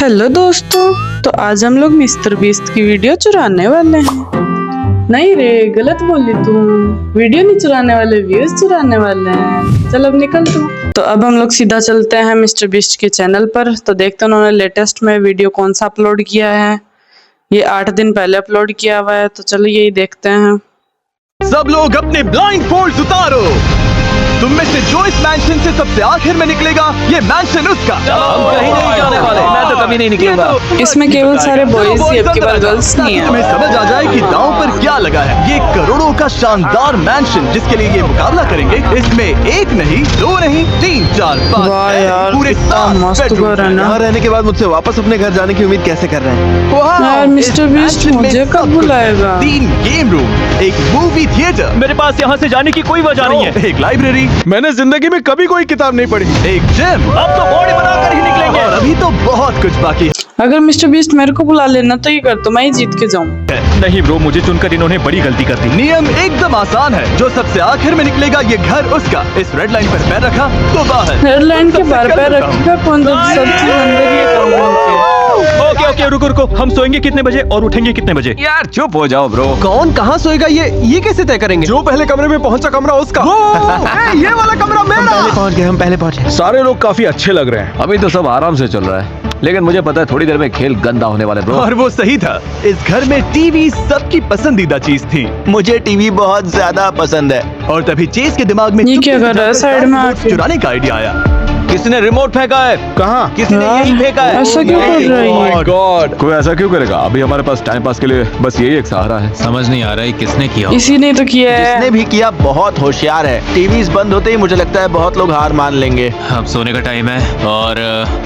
Hello दोस्तों, तो आज हम लोग मिस्टर बीस्ट की वीडियो चुराने वाले हैं। नहीं रे, गलत बोली तू। वीडियो नहीं चुराने वाले, व्यूज चुराने वाले हैं। चल अब निकल तू। तो अब हम लोग सीधा चलते हैं मिस्टर बीस्ट के चैनल पर। तो देखते हैं उन्होंने लेटेस्ट में वीडियो कौन सा अपलोड किया है। ये 8 दिन पहले अपलोड किया हुआ है, तो चलो यही देखते हैं। सब लोग अपने ब्लाइंड फोल्ड्स उतारो। तुम में से जो इस मैंशन से सबसे आखिर में निकलेगा, ये मैंशन उसका। हम कहीं नहीं जाने वाले। मैं तो कभी नहीं निकलूंगा। इसमें केवल सारे बॉयज ही, अब की बार गर्ल्स नहीं है। तुम्हें समझ आ जाए कि दांव पर क्या लगा है। ये करोड़ों का शानदार मैंशन जिसके लिए ये मुकाबला करेंगे, इसमें एक नहीं, दो नहीं, 3, 4, 5 वाह यार, पूरे कितना 7 मस्त bedroom घर है ना। यहाँ रहने के बाद मुझसे वापस अपने घर जाने की उम्मीद कैसे कर रहे हैं? यार मिस्टर बीस्ट मुझे कब बुलाएगा? 3 गेम रूम, एक मूवी थिएटर, मेरे पास यहाँ से जाने की कोई वजह नहीं है। एक लाइब्रेरी, मैंने जिंदगी में कभी कोई किताब नहीं पढ़ी। एक जिम। अब तो बॉडी बनाकर ही निकलेंगे। और अभी तो बहुत कुछ बाकी अगर मिस्टर बीस्ट मेरे को बुला लेना तो ये कर, तो मैं ही जीत के जाऊं। है। नहीं ब्रो, मुझे चुनकर इन्होंने बड़ी गलती कर दी। नियम एकदम आसान है, जो सबसे आखिर में निकलेगा ये घर उसका। इस रेड लाइन पर पैर रखा तो बाहर। एयरलाइन के सबसे बार कल पैर रुका हूं। रखेगा कौन? जब सब चीज अंदर ही है कमरे के। ओके ओके, रुको रुको। हम सोएंगे कितने बजे और उठेंगे कितने बजे? यार चुप हो जाओ ब्रो। कौन कहाँ सोएगा, ये कैसे तय करेंगे? जो पहले कमरे में पहुंचा कमरा उसका। ये वाला कमरा मेरा। हम पहले पहुंच गए। सारे लोग काफी अच्छे लग रहे हैं। अभी तो सब आराम से चल रहा है, लेकिन मुझे पता है थोड़ी देर में खेल गंदा होने वाला है ब्रो। और वो सही था। इस घर में टीवी सबकी पसंदीदा चीज थी। मुझे टीवी बहुत ज्यादा पसंद है। और तभी चेस के दिमाग में ये चुपके क्या से कर रहा है जाकर साइड में रिमोट आके? चुराने का आइडिया आया। किसने रिमोट फेंका है? कहाँ? किसी ने यही फेंका है? ऐसा क्यों कर रही है? गॉड। कोई ऐसा क्यों करेगा? अभी हमारे पास टाइम पास के लिए बस यही एक सहारा है। समझ नहीं आ रहा है किसने किया। इसी ने तो किया जिसने है। भी किया बहुत होशियार है। टीवीज बंद होते ही मुझे लगता है बहुत लोग हार मान लेंगे। अब सोने का टाइम है और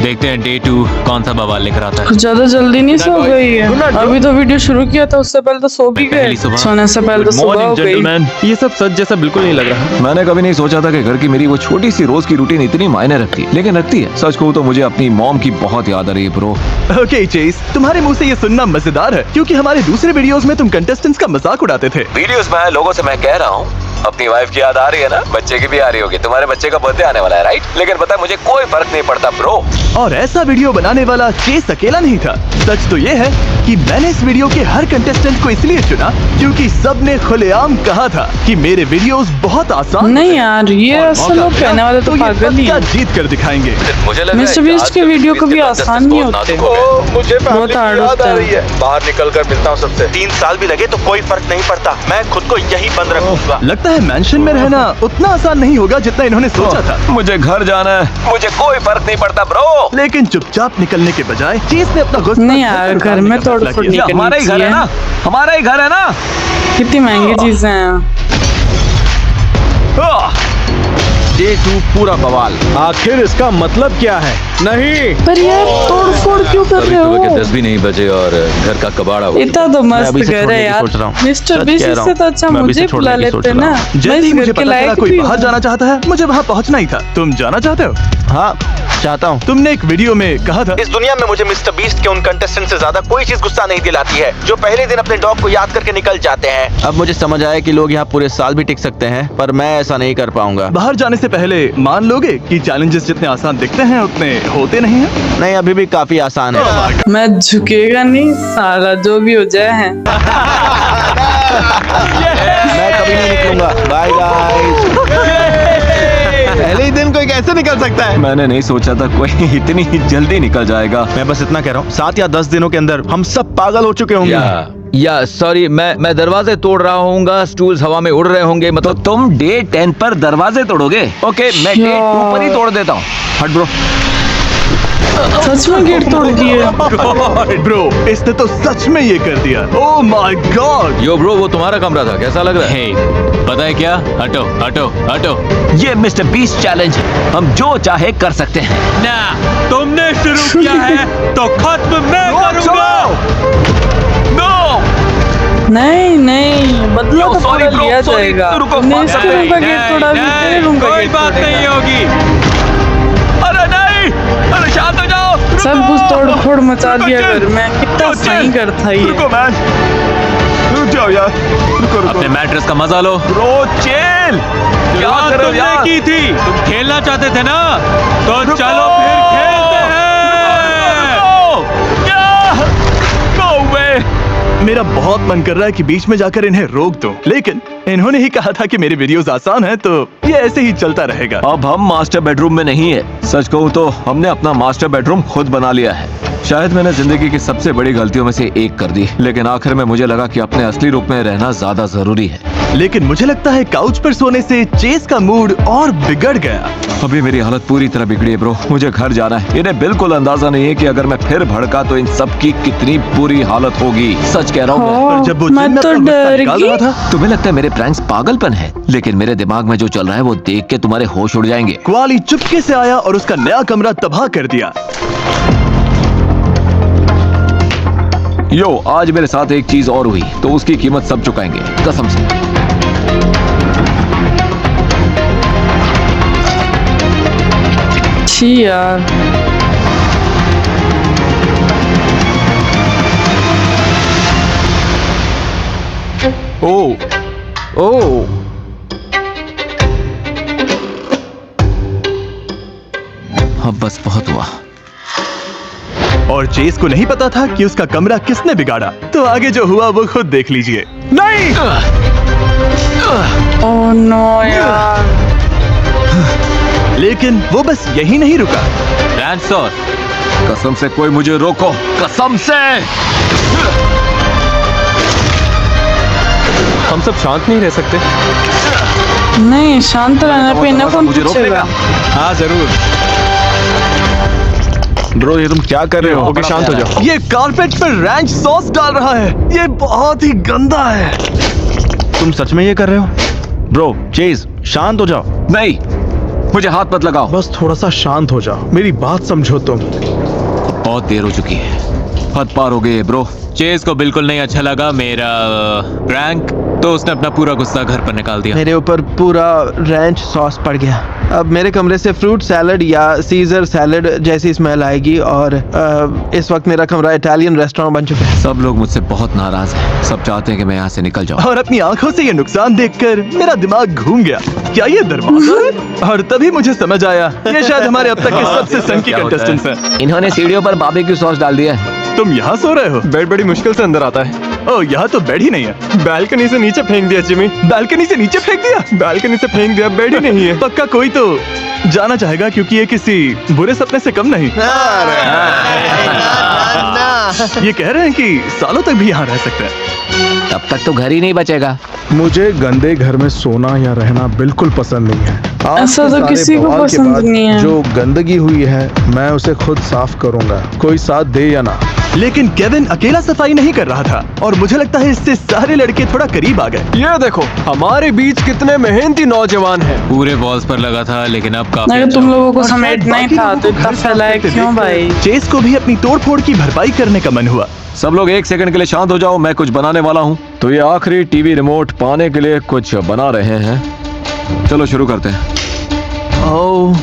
देखते हैं डे 2 कौन सा बवाल लेकर आता है। कुछ ज्यादा जल्दी नहीं सो गई है। अभी तो वीडियो शुरू किया था, उससे पहले तो सो भी गए। पहली सुबह। सोने से पहले तो सुबह हो गई। ये सब सच जैसा बिल्कुल नहीं लग रहा। मैंने कभी नहीं सोचा था कि घर की मेरी वो छोटी सी रोज की रूटीन इतनी मायने रखती है, लेकिन रखती है। सच कहूं तो मुझे अपनी मॉम की बहुत याद आ रही है ब्रो। ओके चेस, तुम्हारे मुंह से ये सुनना मजेदार है, क्योंकि हमारे दूसरे वीडियोस में तुम कंटेस्टेंट्स का मजाक उड़ाते थे। वीडियोस में लोगों से मैं कह रहा हूँ अपनी वाइफ की याद आ रही है ना, बच्चे की भी आ रही होगी। तुम्हारे बच्चे का बर्थडे आने वाला है राइट? लेकिन पता है मुझे कोई फर्क नहीं पड़ता ब्रो। और ऐसा वीडियो बनाने वाला चेस अकेला नहीं था। सच तो ये है कि मैंने इस वीडियो के हर कंटेस्टेंट को इसलिए चुना क्योंकि सबने खुलेआम कहा था कि मेरे वीडियोस बहुत आसान नहीं होते हैं। यार, ये और ऐसा मौका लोग मिला कहने वाले तो ये पागल ही पक्का हैं। जीत कर दिखाएंगे। मुझे लग रहा है मिस्टर कि बीस्ट आज के वीडियो बीस्ट कभी के आसान contestants नहीं बहुत होते। नाजुक हो गए। मुझे बहुत हार्ड होता है। बाहर निकल कर मिलता हूँ सबसे। 3 साल भी लगे तो कोई फर्क नहीं पड़ता। मैं खुद को यही बंद रखूंगा। लगता है मैंशन में रहना उतना आसान नहीं होगा जितना इन्होंने सोचा था। मुझे घर जाना है, मुझे कोई फर्क नहीं पड़ता ब्रो। लेकिन चुपचाप निकलने के बजाय चेस ने अपना गुस्सा नहीं यार, घर पर घर में निकालने का तोड़ फैसला फोड़ किया। नहीं हमारा ही घर है ना, हमारा ही घर है ना। कितनी महंगी चीजें हैं। डे 2 पूरा बवाल। आखिर इसका मतलब क्या है? नहीं, पर यार तोड़ फोड़ क्यों कर रहे सुबह के हो? 10 भी नहीं बजे और घर का कबाड़ा हो। इतना तो मस्त अभी से घर छोड़ने है की यार। सोच रहा हूँ। मिस्टर सच बीस्ट कह रहा से हूँ। तो अच्छा मैं अभी से मुझे छोड़ने बुला की सोच लेते रहा ना। हूँ। जैसे ही मैं मुझे इस घर के पता चला लायक कोई भी बाहर हूँ। जाना चाहता है, मुझे वहाँ पहुँचना ही था। तुम जाना चाहते हो? हाँ चाहता हूँ। तुमने एक वीडियो में कहा था इस दुनिया में मुझे मिस्टर बीस्ट के उन कंटेस्टेंट से ज्यादा कोई चीज गुस्सा नहीं दिलाती है जो पहले दिन अपने डॉग को याद करके निकल जाते हैं। अब मुझे समझ आया कि लोग यहाँ पूरे साल भी टिक सकते हैं, पर मैं ऐसा नहीं कर पाऊंगा। बाहर जाने से पहले मान लोगे कि चैलेंजेस जितने आसान दिखते हैं उतने होते नहीं हैं। नहीं, अभी भी काफी आसान है। मैं झुकेगा नहीं साला, जो भी हो जाए है। मैं कभी नहीं निकलूंगा। Bye guys. पहले ही दिन कोई कैसे निकल सकता है? मैंने नहीं सोचा था कोई इतनी जल्दी निकल जाएगा। मैं बस इतना कह रहा हूँ, 7 या 10 दिनों के अंदर हम सब पागल हो चुके होंगे। या सॉरी, मैं दरवाजे तोड़ रहा हूँगा, स्टूल्स हवा में उड़ रहे होंगे। मतलब तुम डे 10 पर दरवाजे तोड़ोगे? ओके, मैं डे 2 पर ही तोड़ देता हूँ। हट ब्रो। सच में गेट तोड़ दिए। ब्रो, इसने तो सच में ये कर दिया। Oh my God. Yo bro, वो तुम्हारा कमरा था, कैसा लग रहा है? हे, पता है क्या? हटो हटो हटो। ये मिस्टर बीस्ट चैलेंज, हम जो चाहे कर सकते हैं। ना, तुमने शुरू किया है तो खत्म मैं करूंगा। नहीं नहीं, बदला तो sorry पूरा bro, लिया sorry, जाएगा। रुको, तुमने इस नहीं, रूम का गेट तोड़ा, भी तेरे रूम का कोई गेट बात नहीं तोड़ेगा। होगी। अरे नहीं, अरे शांत हो जाओ। सब कुछ तोड़ फोड़ मचा दिया घर में। कितना सही कर था ये। रुको मैन, रुक जाओ यार, रुको। अपने मैट्रेस का मजा लो। Bro chill. क्या कर रहे हो तुमने यार? की थी, तुम खेलना चाहते थे ना, तो चलो फिर खेलते हैं। मेरा बहुत मन कर रहा है कि बीच में जाकर इन्हें रोक दूं, लेकिन इन्होंने ही कहा था कि मेरे वीडियोस आसान हैं, तो ये ऐसे ही चलता रहेगा। अब हम मास्टर बेडरूम में नहीं है। सच कहूँ तो हमने अपना मास्टर बेडरूम खुद बना लिया है। शायद मैंने जिंदगी की सबसे बड़ी गलतियों में से एक कर दी, लेकिन आखिर में मुझे लगा कि अपने असली रूप में रहना ज्यादा जरूरी है। लेकिन मुझे लगता है काउच पर सोने से चेस का मूड और बिगड़ गया। अभी मेरी हालत पूरी तरह बिगड़ी है ब्रो। मुझे घर जाना है। इन्हें बिल्कुल अंदाजा नहीं है कि अगर मैं फिर भड़का तो इन सब की कितनी बुरी हालत होगी। सच कह रहा हूँ मैं। और जब वो मैं जिन में तो अपना गुस्सा डर निकाल गई। रहा था, तुम्हें लगता है मेरे प्रैंक्स पागलपन है, लेकिन मेरे दिमाग में जो चल रहा है वो देख के तुम्हारे होश उड़ जाएंगे। क्वाली चुपके से आया और उसका नया कमरा तबाह कर दिया। यो, आज मेरे साथ एक चीज और हुई तो उसकी कीमत सब चुकाएंगे, कसम से। छी यार। ओ ओ अब बस बहुत हुआ। और चेस को नहीं पता था कि उसका कमरा किसने बिगाड़ा, तो आगे जो हुआ वो खुद देख लीजिए। नहीं, ओह नो यार। लेकिन वो बस यही नहीं रुका। रैंच सर, कसम से कोई मुझे रोको, कसम से। हम सब शांत नहीं रह सकते। नहीं, शांत रहना पे ना कौन मुझे रोक पूछेगा। लेगा। हाँ जरूर। ब्रो ये तुम क्या कर रहे हो? ओके शांत हो जाओ। ये कारपेट पर रैंच सॉस डाल रहा है। ये बहुत ही गंदा है। तुम सच में ये कर रहे हो? ब्रो चेज शांत हो जाओ। नहीं, मुझे हाथ मत लगाओ। बस थोड़ा सा शांत हो जाओ, मेरी बात समझो तुम। बहुत देर हो चुकी है, हद पार हो गई है ब्रो। चेज को बिल्कुल नहीं अच्छा लगा मेरा प्रैंक, तो उसने अपना पूरा गुस्सा घर पर निकाल दिया। मेरे ऊपर पूरा रैंच सॉस पड़ गया। अब मेरे कमरे से फ्रूट सैलड या सीजर सैलड जैसी स्मेल आएगी और इस वक्त मेरा कमरा इटालियन रेस्टोरेंट बन चुका है। सब लोग मुझसे बहुत नाराज हैं। सब चाहते हैं कि मैं यहाँ से निकल जाऊँ। और अपनी आंखों से ये नुकसान देखकर मेरा दिमाग घूम गया। क्या ये दरवाजा है? और तभी मुझे समझ आया, ये शायद हमारे अब तक के सबसे सनकी क्या होता है? कंटेस्टेंट्स हैं। इन्होंने सीढ़ियों पर बारबेक्यू सॉस डाल दिया है। तुम यहाँ सो रहे हो? बेड बड़ी मुश्किल से अंदर आता है। ओह, यहाँ तो बेड ही नहीं है। बालकनी से नीचे फेंक दिया जिमी। बालकनी से नीचे फेंक दिया? बालकनी से फेंक दिया, बेड ही नहीं है। पक्का कोई तो जाना चाहेगा, क्योंकि ये किसी बुरे सपने से कम नहीं। ये कह रहे हैं कि सालों तक भी यहाँ रह सकते हैं। तब तक तो घर ही नहीं बचेगा। मुझे गंदे घर में सोना या रहना बिल्कुल पसंद नहीं है। आज ऐसा के तो सारे किसी को बवाल के पसंद बाद नहीं है। जो गंदगी हुई है मैं उसे खुद साफ करूंगा, कोई साथ दे या ना। लेकिन केविन अकेला सफाई नहीं कर रहा था, और मुझे लगता है इससे सारे लड़के थोड़ा करीब आ गए। ये देखो हमारे बीच कितने मेहनती नौजवान हैं। पूरे वॉल्स पर लगा था, लेकिन अब काफी अगर अच्छा तुम हो। लोगों को और शायद समेटना ही बाकी था लोगों तो को इतना घर साफ फैलाया करते क्यों देखकर भाई? चेस को भी अपनी तोड़फोड़ की भरपाई करने का मन हुआ। सब लोग एक सेकंड के लिए शांत हो जाओ, मैं कुछ बनाने वाला हूँ। तो ये आखिरी टीवी रिमोट पाने के लिए कुछ बना रहे हैं। चलो शुरू करते हैं। ओह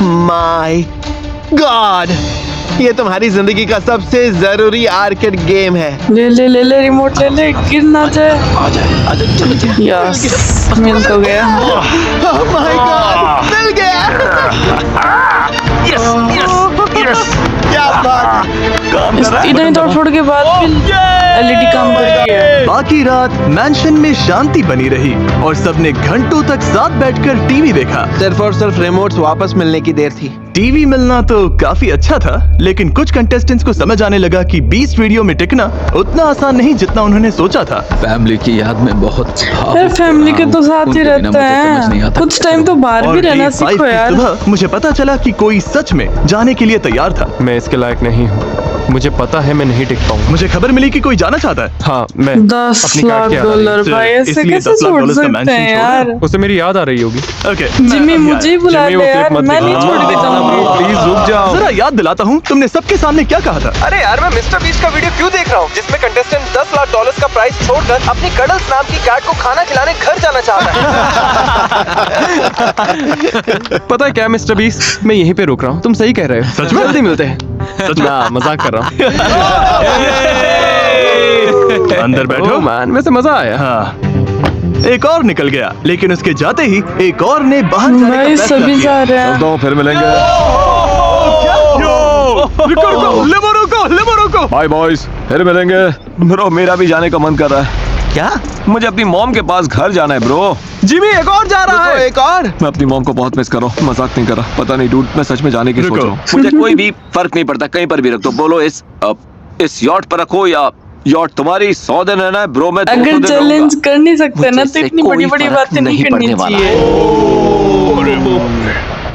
माय गॉड, ये तुम्हारी जिंदगी का सबसे जरूरी आर्केड गेम है। ले ले ले ले रिमोट ले ले, गिर ना जाए। यस, मिल तो गया। ओह माय गॉड, मिल गया। क्या बात है। इतनी तोड़-फोड़ के बाद भी एलईडी काम कर रही है। बाकी रात मैंशन में शांति बनी रही और सबने घंटों तक साथ बैठकर टीवी देखा। सिर्फ और सिर्फ रिमोट्स वापस मिलने की देर थी। टीवी मिलना तो काफी अच्छा था, लेकिन कुछ कंटेस्टेंट्स को समझ आने लगा कि 20 वीडियो में टिकना उतना आसान नहीं जितना उन्होंने सोचा था। फैमिली की याद में बहुत यार फैमिली के तो साथ ही रहते हैं, कुछ टाइम तो बाहर भी और रहना डे 5 सीखो की यार। सुबह मुझे पता चला कि कोई सच में जाने के लिए तैयार था। मैं इसके लायक नहीं हूँ, मुझे पता है मैं नहीं टिक पाऊंगा। मुझे खबर मिली कि कोई जाना चाहता है। हाँ मैं 10 अपनी कार लाख की याद आ रही है। डॉलर भाई, ऐसे इसलिए कैसे 10 लाख छोड़ डॉलर का सकते mansion हैं छोड़ यार? उसे मेरी याद आ रही होगी। ओके, जिमी मुझे ही बुला जिमी, ले वो यार, क्लिप मत मैं नहीं दिखाओ। छोड़ के जाऊंगी। प्लीज रुक जाओ। जरा याद दिलाता हूँ, तुमने सबके सामने क्या कहा था? अरे यार, मैं मिस्टर बीस्ट का वीडियो क्यों देख रहा हूँ जिसमें कंटेस्टेंट 10 लाख डॉलर्स का प्राइस छोड़कर अपनी कडल्स नाम की कैट को खाना खिलाने घर जाना चाहता है। पता है क्या मिस्टर बीस्ट, मैं यहीं पे रुक रहा हूँ। तुम सही कह रहे हो। सच में? जल्दी मिलते हैं। सच में? मजाक कर रहा हूँ। अंदर बैठो। ओह मैन, वैसे मजा आया। हाँ, एक और निकल गया, लेकिन उसके जाते ही एक और ने बाहर जाने का भाई फैसला सभी किया। जा रहे हैं। तो फिर मिलेंगे। रुको रुको, लेमो रुको, लेमो रुको। बाय बॉयज, फिर मिलेंगे। ब्रो मेरा भी जाने का मन कर रहा है। क्या? मुझे अपनी मॉम के पास घर जाना है ब्रो। जिमी एक और जा रहा है। एक और। मैं अपनी मॉम को बहुत मिस कर रहा हूँ, मजाक नहीं कर रहा। पता नहीं डूड, मैं सच में जाने की सोच रुको। रहा हूँ। मुझे कोई भी फर्क नहीं पड़ता, कहीं पर भी रख दो। बोलो इस यॉट पर रखो या यॉट तुम्हारी। 100 दिन रहना है ब्रो, मैं 200 अगर दिन चैलेंज रहूंगा। कर नहीं सकते ना तो मुझे इतनी कोई बड़ी बड़ी फर्क बातें नहीं नहीं करनी पड़ने वाला चाहिए।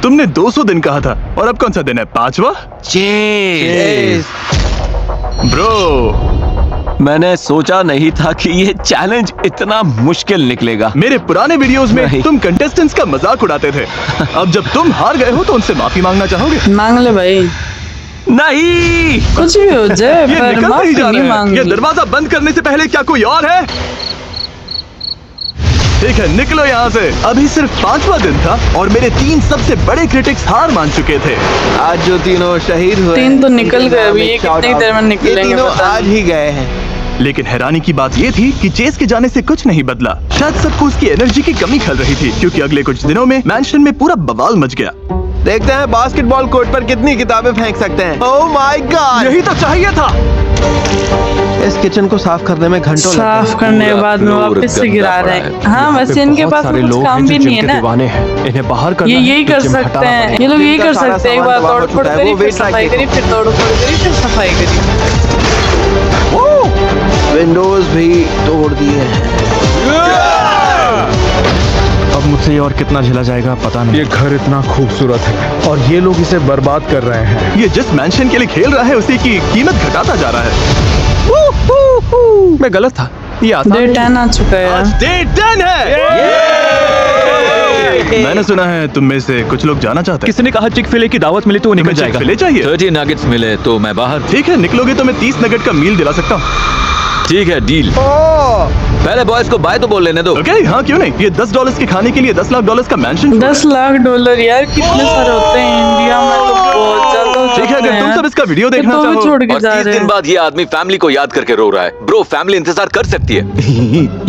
तुमने 200 दिन कहा था और अब कौन सा दिन है? 5वां? ब्रो मैंने सोचा नहीं था कि ये चैलेंज इतना मुश्किल निकलेगा। मेरे पुराने वीडियोस में नहीं। तुम कंटेस्टेंट्स का मजाक उड़ाते थे। अब जब तुम हार गए हो तो उनसे माफी मांगना चाहोगे? मांग ले भाई, नहीं, कुछ भी हो जाए ये पर निकल माफी नहीं जा नहीं रहा है। मांगनी। ये दरवाजा बंद करने से पहले क्या कोई और है? ठीक है, निकलो यहाँ से। अभी सिर्फ 5वां दिन था और मेरे 3 सबसे बड़े क्रिटिक्स हार मान चुके थे। आज जो तीनों शहीद हुए 3 तो हैं, निकल उनके गए नाम अभी, एक ये shout कितनी out। देर में ये निकलेंगे तीनों पता आज ही गए हैं। लेकिन हैरानी की बात ये थी कि चेस के जाने से कुछ नहीं बदला। शायद सबको उसकी एनर्जी की कमी खल रही थी, क्योंकि अगले कुछ दिनों में मैंशन में पूरा बवाल मच गया। देखते हैं बास्केटबॉल कोर्ट पर कितनी किताबें फेंक सकते हैं। ओह माय गॉड, यही तो चाहिए था। इस किचन को साफ करने में घंटों लगते हैं। साफ करने के बाद में फ्लोर वापस से गंदा गिरा पड़ा रहे है। हैं। हाँ वैसे इनके पास में कुछ काम भी नहीं है ना, इन्हें बाहर ये यही कर सकते हैं। ये लोग यही कर सकते हैं, एक बार तोड़ फोड़ करी, फिर सफाई करी, फिर तोड़ फोड़ करी, फिर सफाई करी। विंडोज भी तोड़ दिए हैं। अब मुझसे ये और कितना झेला जाएगा पता नहीं। ये घर इतना खूबसूरत है और ये लोग इसे बर्बाद कर रहे हैं। ये जिस मैंशन के लिए खेल रहा है उसी की कीमत घटाता जा रहा है। मैं गलत था, ये आता डे 10 आ चुका है आज यार। डे 10 है। मैंने सुना है तुम में से कुछ लोग जाना चाहते हैं। किसी ने कहा चिक फिले की दावत मिली तो वो निकल तुम्हें जाएगा। चिक-फिले चाहिए? 30 नगेट्स मिले तो मैं बाहर। ठीक है, निकलोगे तो मैं 30 नगेट का मील दिला सकता हूँ। ठीक है, डील। पहले बॉयज को बाय तो बोल लेने दो। ओके, हाँ क्यों नहीं। ये $10 के खाने के लिए $10 लाख का मैंशन। $10 लाख यार, कितने सारे होते हैं इंडिया में तो बहुत ज्यादा होते ठीक है, अगर तुम हैं। सब इसका वीडियो फिर देखना तो भी चाहो छोड़ के और जा 30 रहे दिन हैं। बाद ये आदमी फैमिली को याद करके रो रहा है। ब्रो फैमिली इंतजार कर सकती है।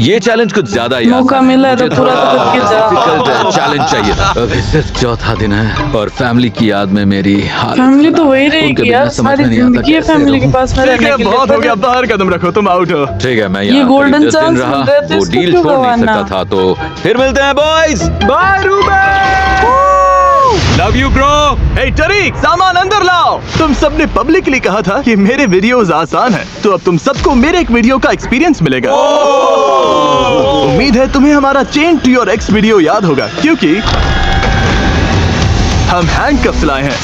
ये चैलेंज कुछ ज्यादा ही मौका मिला है तो मुझे पूरा थोड़ा तो करके जा। difficult चैलेंज चाहिए। अभी सिर्फ चौथा दिन है और फैमिली की याद में मेरी हालत फैमिली तो खराब वही है। रहेगी उनके यार, बिना समझ सारी में नहीं आता जिंदगी है कैसे फैमिली के रहूं। पास में ठीक रहने है, के लिए। बहुत हो गया। बाहर कदम रखो, तुम आउट हो। ठीक है, मैं ये यहाँ golden करीब 10 दिन chance रहा, मिल रहा है तो वो इसको डील क्यों छोड़ नहीं गंवाना? सकता था। तो फिर मिलते हैं boys. Bye love you bro. Hey Tariq, सामान अंदर लाओ। तुम सबने पब्लिकली कहा था कि मेरे वीडियोस आसान हैं, तो अब तुम सबको मेरे एक वीडियो का एक्सपीरियंस मिलेगा। उम्मीद है तुम्हें हमारा chain to your ex video याद होगा, क्योंकि हम हैंडकफ्स लाए हैं।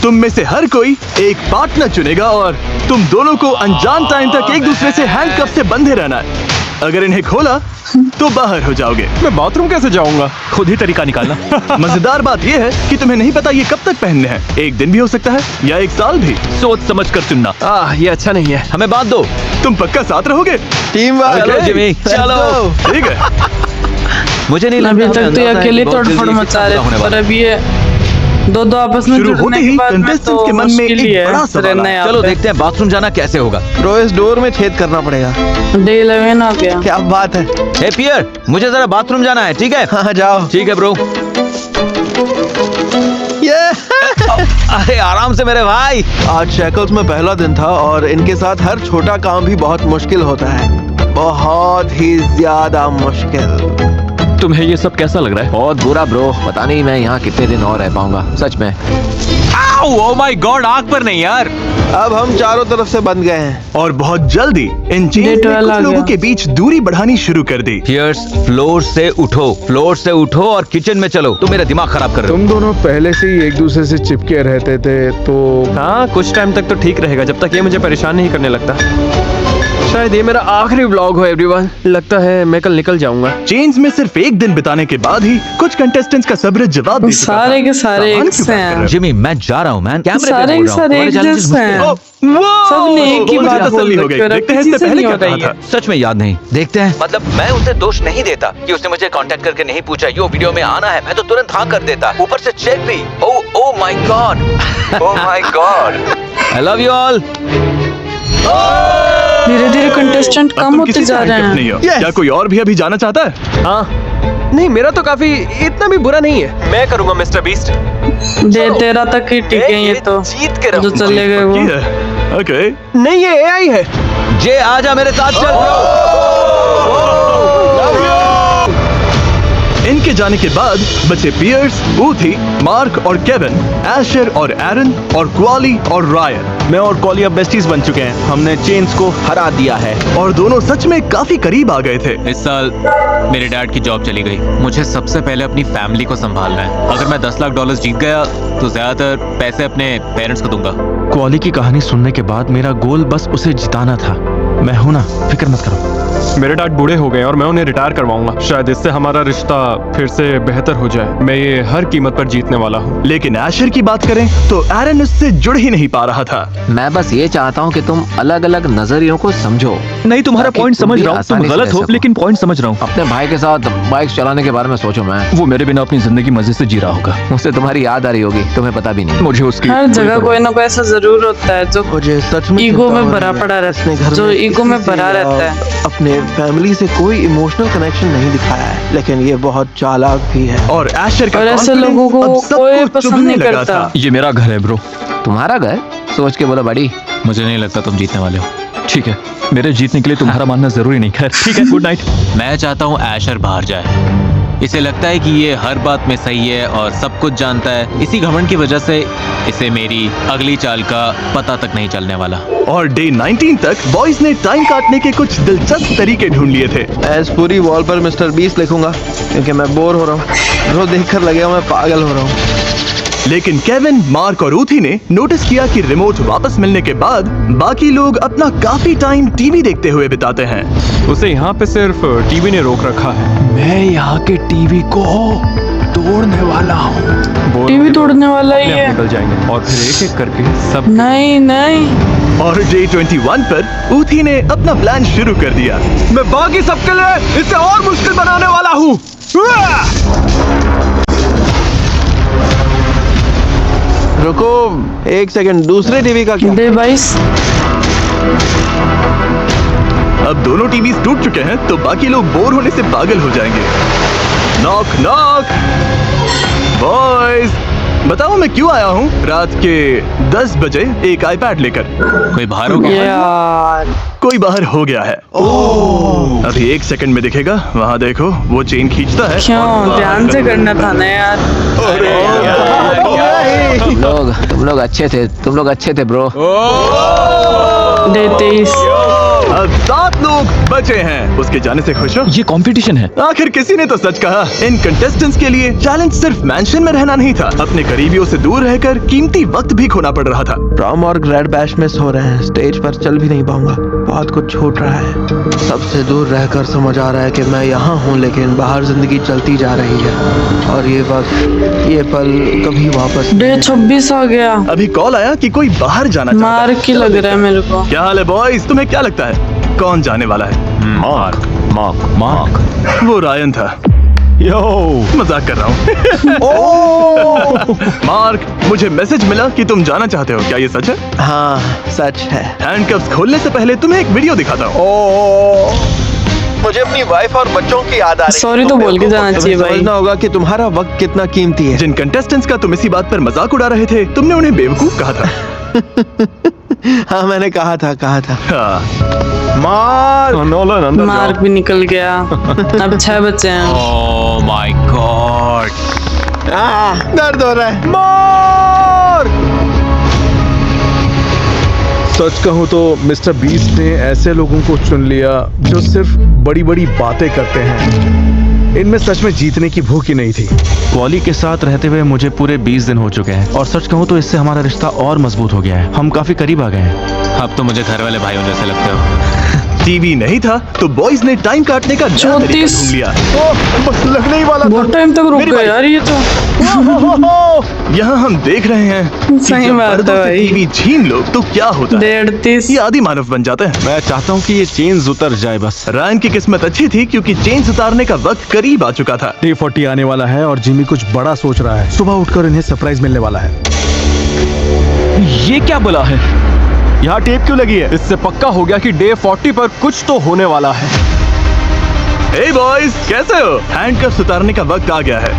तुम में से हर कोई एक पार्टनर चुनेगा और तुम दोनों को अनजान टाइम तक एक दूसरे से हैंडकफ से बंधे रहना है। अगर इन्हें खोला तो बाहर हो जाओगे। मैं बाथरूम कैसे जाऊंगा? खुद ही तरीका निकालना। मजेदार बात यह है कि तुम्हें नहीं पता ये कब तक पहनने हैं। एक दिन भी हो सकता है या 1 साल भी। सोच समझ कर चुनना। ये अच्छा नहीं है। हमें बांध दो। तुम पक्का साथ रहोगे? Team work. चलो जिमी, चलो। ठीक है। मुझे नहीं अभी लगता तक तो ये अकेले तोड़फोड़ मचा रहे थे, पर अभी ये दो आपस में शुरू होते जुड़ने के ही बाद में contestants तो के मन में मुश्किल ही एक है बड़ा सवाल रहना आया। यहाँ चलो पे। देखते हैं बाथरूम जाना कैसे होगा। ब्रो इस डोर में छेद करना पड़ेगा। डे 11 आ गया। क्या बात है। हे पियर, मुझे जरा बाथरूम जाना है, ठीक है? हाँ जाओ। ठीक है ब्रो। ये अरे आराम से मेरे भाई। आज शैकल्स में पहला दिन था और इनके साथ हर छोटा काम भी बहुत मुश्किल होता है, बहुत ही ज्यादा मुश्किल। तुम्हें ये सब कैसा लग रहा है? बहुत बुरा ब्रो, पता नहीं मैं यहाँ कितने दिन और रह पाऊंगा, सच में। ओह माय गॉड, आग पर नहीं यार। अब हम चारों तरफ से बंद गए हैं। और बहुत जल्दी इन चेन्स ने 12 आ कुछ लोगों गया। के बीच दूरी बढ़ानी शुरू कर दी। पियर्स, फ्लोर से उठो और किचन में चलो। तुम मेरा दिमाग खराब कर रहे हो। तुम दोनों पहले से ही एक दूसरे से चिपके रहते थे तो हाँ, कुछ टाइम तक तो ठीक रहेगा, जब तक ये मुझे परेशान नहीं करने लगता। शायद ये मेरा आखिरी व्लॉग हो एवरीवन। लगता है मैं कल निकल जाऊंगा। चेन्स में सिर्फ एक दिन बिताने के बाद ही कुछ कंटेस्टेंट्स का सब्र जवाब दे चुका था। सारे के सारे सामान एक क्यों से पैक कर रहे हैं। हो? जिमी, मैं जा रहा हूँ मैन। कैमरे सारे पे के बोल रहा हूँ। सारे तुम्हारे एक challenges जैसे मुश्किल हैं। हैं। सबने एक ही मुझे बात तसल्ली बोल हो गई। रखी है, देखते हैं किसी इससे से पहले नहीं क्या हो रही कहा है। था। सच में याद नहीं। देखते हैं। मतलब मैं उसे दोष नहीं देता कि उसने मुझे कांटेक्ट करके नहीं पूछा यो वीडियो में आना है। मैं तो तुरंत हाँ कर देता। ऊपर से चेक भी। Oh my God. Oh my God. I love you all. धीरे धीरे कंटेस्टेंट अब कम तुम होते किसी से जा रहे handcuffed नहीं हैं। हो। क्या कोई और भी अभी जाना चाहता है? हाँ, नहीं मेरा तो काफी इतना भी बुरा नहीं है। मैं करूंगा मिस्टर बीस्ट। डे 13 तक ही टिके ये तो, जीत के जो चले गए वो। ये है। ओके नहीं, ये एआई है। जे आजा मेरे साथ चल। इनके जाने के बाद बचे पियर्स, ऊथी, मार्क और केविन, एशर और एरन और क्वाली और रायन। मैं और कॉली अब बेस्टीज बन चुके हैं। हमने चेन्स को हरा दिया है। और दोनों सच में काफी करीब आ गए थे। इस साल मेरे डैड की जॉब चली गई। मुझे सबसे पहले अपनी फैमिली को संभालना है। अगर मैं $10 लाख जीत गया तो ज्यादातर पैसे अपने पेरेंट्स को दूंगा। कॉली की कहानी सुनने के बाद मेरा गोल बस उसे जिताना था। मैं हूं ना, फिक्र मत करो। मेरे डैड बूढ़े हो गए और मैं उन्हें रिटायर करवाऊंगा। शायद इससे हमारा रिश्ता फिर से बेहतर हो जाए। मैं ये हर कीमत पर जीतने वाला हूँ। लेकिन एशर की बात करें तो एरन उससे जुड़ ही नहीं पा रहा था। मैं बस ये चाहता हूँ कि तुम अलग अलग नजरियों को समझो। नहीं, तुम्हारा ताकि पॉइंट तुम समझ भी रहा हूँ। तुम आसानी से गलत रह हो, सको। लेकिन पॉइंट समझ रहा हूँ। अपने भाई के साथ बाइक चलाने के बारे में सोचो। मैं वो मेरे बिना अपनी जिंदगी मजे से जी रहा होगा। उसे तुम्हारी याद आ रही होगी, तुम्हें पता भी नहीं। मुझे उसकी हर जगह कोई ना कोई ऐसा जरूर होता है जो मुझे सच में ईगो चिंता में हो भरा रही है। पड़ा रहता अपने है, घर जो में ईगो में किसी भरा से रहता या है। अपने फैमिली से कोई इमोशनल कनेक्शन नहीं दिखाया है, लेकिन ये बहुत चालाक भी है। और एशर का और ऐसे confidence लोगों को अब सबको कोई पसंद चुभने नहीं लगा करता। था। ये मेरा घर है ब्रो। तुम्हारा घर? सोच के बोलो बड़ी। मुझे नहीं लगता तुम जीतने वाले हो। ठीक है, मेरे जीतने के लिए तुम्हारा मानना जरूरी नहीं। खैर ठीक है, गुड नाइट। मैं चाहता हूँ एशर बाहर जाए। इसे लगता है कि ये हर बात में सही है और सब कुछ जानता है। इसी घमंड की वजह से इसे मेरी अगली चाल का पता तक नहीं चलने वाला। और डे 19 तक बॉयज ने टाइम काटने के कुछ दिलचस्प तरीके ढूंढ लिए थे। एज पूरी वॉल पर मिस्टर बीस्ट लिखूंगा क्योंकि मैं बोर हो रहा हूँ। रोज देखकर लगेगा मैं पागल हो रहा हूँ। लेकिन केविन, मार्क और ऊथी ने नोटिस किया कि रिमोट वापस मिलने के बाद बाकी लोग अपना काफी टाइम टीवी देखते हुए बिताते हैं। उसे यहाँ पे सिर्फ टीवी ने रोक रखा है। मैं यहाँ के टीवी को तोड़ने वाला हूँ। टीवी तोड़ने वाला ही है। निकल जाएंगे और फिर एक एक करके सब। नहीं नहीं, और डे 21 पर ऊथी ने अपना प्लान शुरू कर दिया। मैं बाकी सबके लिए इसे और मुश्किल बनाने वाला हूँ। रुको एक सेकंड, दूसरे टीवी का क्या? डे 22। अब दोनों टीवीज टूट चुके हैं तो बाकी लोग बोर होने से पागल हो जाएंगे। Knock knock. बॉयज, बताओ मैं क्यों आया हूँ रात के 10 बजे एक आईपैड लेकर। कोई बाहर हो गया? यार कोई बाहर हो गया है। अभी 1 सेकंड में दिखेगा। वहाँ देखो, वो चेन खींचता है। क्यों ध्यान से करना था ना यार। तुम लोग अच्छे थे ब्रो। डे 23। अब 7 लोग बचे हैं। उसके जाने से खुश हो? ये कंपटीशन है। आखिर किसी ने तो सच कहा। इन कंटेस्टेंट्स के लिए चैलेंज सिर्फ मैंशन में रहना नहीं था, अपने करीबियों से दूर रहकर कीमती वक्त भी खोना पड़ रहा था। प्रॉम और ग्रैड बैश में सो रहे हैं। स्टेज पर चल भी नहीं पाऊंगा, बहुत कुछ छूट रहा है। सबसे दूर रहकर समझ आ रहा है कि मैं यहाँ हूँ, लेकिन बाहर जिंदगी चलती जा रही है और ये वक्त, ये पल कभी वापस डे 26 आ गया। अभी कॉल आया कि कोई बाहर जाना चाहता है। मार्क की लग रहा है मेरे को। क्या हाल है बॉयज? तुम्हें क्या लगता है कौन जाने वाला है? Mark mark mark. वो रायन था। यो, मजाक कर रहा हूँ। मार्क, मुझे मैसेज मिला कि तुम जाना चाहते हो। क्या ये सच है? हाँ सच है। हैंडकफ्स खोलने से पहले तुम्हें एक वीडियो दिखाता हूँ। मुझे अपनी वाइफ और बच्चों की याद आ रही है। सॉरी तो बोल के जाना चाहिए भाई। समझना होगा कि तुम्हारा वक्त कितना कीमती है। जिन कंटेस्टेंट्स का तुम इसी बात पर मजाक उड़ा रहे थे, तुमने उन्हें बेवकूफ कहा था। हाँ मैंने कहा था। हाँ। नोलन अंदर मार्क भी निकल गया। अब 6 बचे हैं। Oh my God. दर्द हो रहा है। सच कहूँ तो मिस्टर बीस्ट ने ऐसे लोगों को चुन लिया जो सिर्फ बड़ी बड़ी बातें करते हैं। इनमें सच में जीतने की भूख ही नहीं थी। कॉली के साथ रहते हुए मुझे पूरे 20 दिन हो चुके हैं और सच कहूँ तो इससे हमारा रिश्ता और मजबूत हो गया है। हम काफी करीब आ गए हैं। अब तो मुझे घर वाले भाइयों जैसे लगते हो। टीवी नहीं था तो बॉयज ने टाइम काटने का नया तरीका 34 ढूंढ लिया। बस लगने ही वाला बहुत टाइम तक रुक गया यार ये तो। यहाँ हम देख रहे हैं कि सही जब बात है पर्दों से भाई। टीवी छीन लो तो क्या होता है। 1:30। ये आदि मानव बन जाते हैं। मैं चाहता हूँ कि ये चेन्स उतर जाए बस। रायन की किस्मत अच्छी थी क्योंकि चेन उतारने का वक्त करीब आ चुका था। डे 40 आने वाला है और जिमी कुछ बड़ा सोच रहा है। सुबह उठकर इन्हें सरप्राइज मिलने वाला है। ये क्या बोला है? यहाँ टेप क्यों लगी है? इससे पक्का हो गया कि डे 40 पर कुछ तो होने वाला है। हे बॉयज, कैसे हो? हैंडकफ्स उतारने का वक्त आ गया है।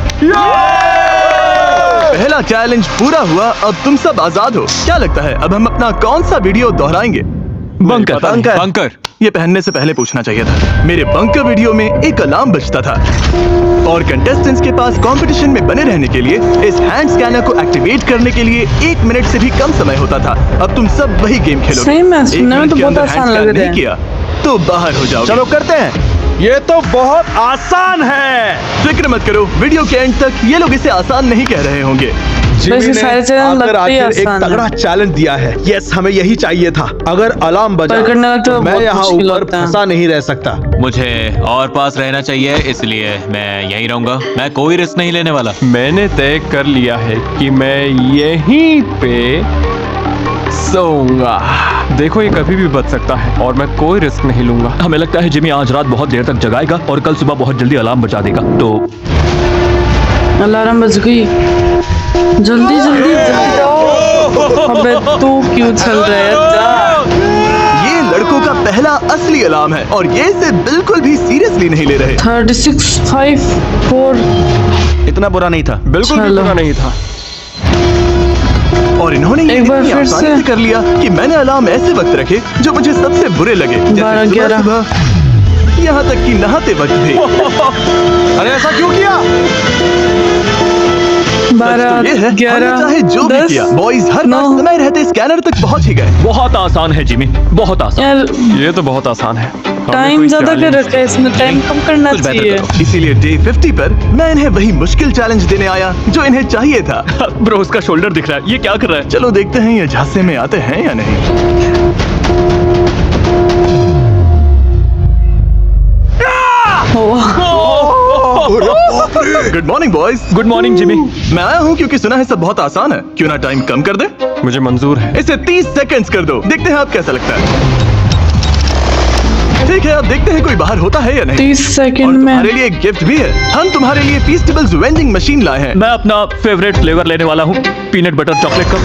पहला चैलेंज पूरा हुआ, अब तुम सब आजाद हो। क्या लगता है अब हम अपना कौन सा वीडियो दोहराएंगे? बंकर। बंकर। ये पहनने से पहले पूछना चाहिए था। मेरे बंकर वीडियो में एक अलार्म बजता था और कंटेस्टेंट्स के पास कंपटीशन में बने रहने के लिए इस हैंड स्कैनर को एक्टिवेट करने के लिए 1 मिनट से भी कम समय होता था। अब तुम सब वही गेम खेलोगे। सही में, 1 सुनने में मिनट तो के बहुत अंदर आसान हैंड लग स्कैन रहा नहीं है। किया तो बाहर हो जाओगे। चलो करते हैं। ये तो बहुत आसान है। फिक्र मत करो, वीडियो के एंड तक ये लोग इसे आसान नहीं कह रहे होंगे। जिमी वैसे ने सारे चैलेंज आकर लगते ही आखिर एक आसान है। तगड़ा चैलेंज दिया है। यस, हमें यही चाहिए था। अगर अलार्म बजा पर करने लगता है तो मैं बहुत यहाँ मुश्किल ऊपर होता है। फंसा नहीं रह सकता। मुझे और पास रहना चाहिए, इसलिए मैं यहीं रहूंगा। मैं कोई रिस्क नहीं लेने वाला। मैंने तय कर लिया है कि मैं यहीं पे सोऊंगा। देखो ये कभी भी बच सकता है और मैं कोई रिस्क नहीं लूंगा। हमें लगता है जिमी आज रात बहुत देर तक जगाएगा और कल सुबह बहुत जल्दी अलार्म बजा देगा। तो अलार्म बज गई। जल्दी जल्दी जल्दी जाओ। अबे तू क्यों चल रहा है? जा। ये लड़कों का पहला असली अलार्म है और ये इसे बिल्कुल भी सीरियसली नहीं ले रहे। 36, 5, 4। इतना बुरा नहीं था। बिल्कुल भी चलो। बुरा नहीं था। और इन्होंने ये एक बार इतनी फिर आसानी से। से कर लिया कि मैंने अलार्म ऐसे वक्त रखे जो मुझे सबसे बुरे लगे, 12, जैसे 11। सुबह यहाँ तक कि नहाते वक्त भी। अरे ऐसा क्यों किया? 12, तो ये है, हमने 11, चाहे जो भी 10। किया, बॉयज हर बार 9। समय रहते स्कैनर तक पहुंच ही गए। बहुत आसान है जिमी, बहुत आसान। यार ये तो बहुत आसान है। हमें टाइम कोई ज्यादा कर challenge- रखा है इसमें, टाइम कम करना कुछ बेहतर चाहिए। करो। इसीलिए डे 50 पर मैं इन्हें वही मुश्किल चैलेंज देने आया जो इन्हें चाहिए था। ब्रो उसका शोल्डर दिख रहा है, ये क्या कर रहा है? चलो देखते हैं ये झांसे में आते हैं या नहीं। Good morning boys. Good morning Jimmy. मैं आया हूँ क्योंकि सुना है सब बहुत आसान है। क्यों ना टाइम कम कर दे? मुझे मंजूर है। इसे 30 सेकंड्स कर दो। देखते हैं आप कैसा लगता है। ठीक है, अब देखते हैं कोई बाहर होता है या नहीं। 30 और सेकंड में। तुम्हारे लिए एक गिफ्ट भी है। हम तुम्हारे लिए फीस्टेबल्स वेंडिंग मशीन लाए हैं। मैं अपना फेवरेट फ्लेवर लेने वाला हूँ, पीनट बटर चॉकलेट का।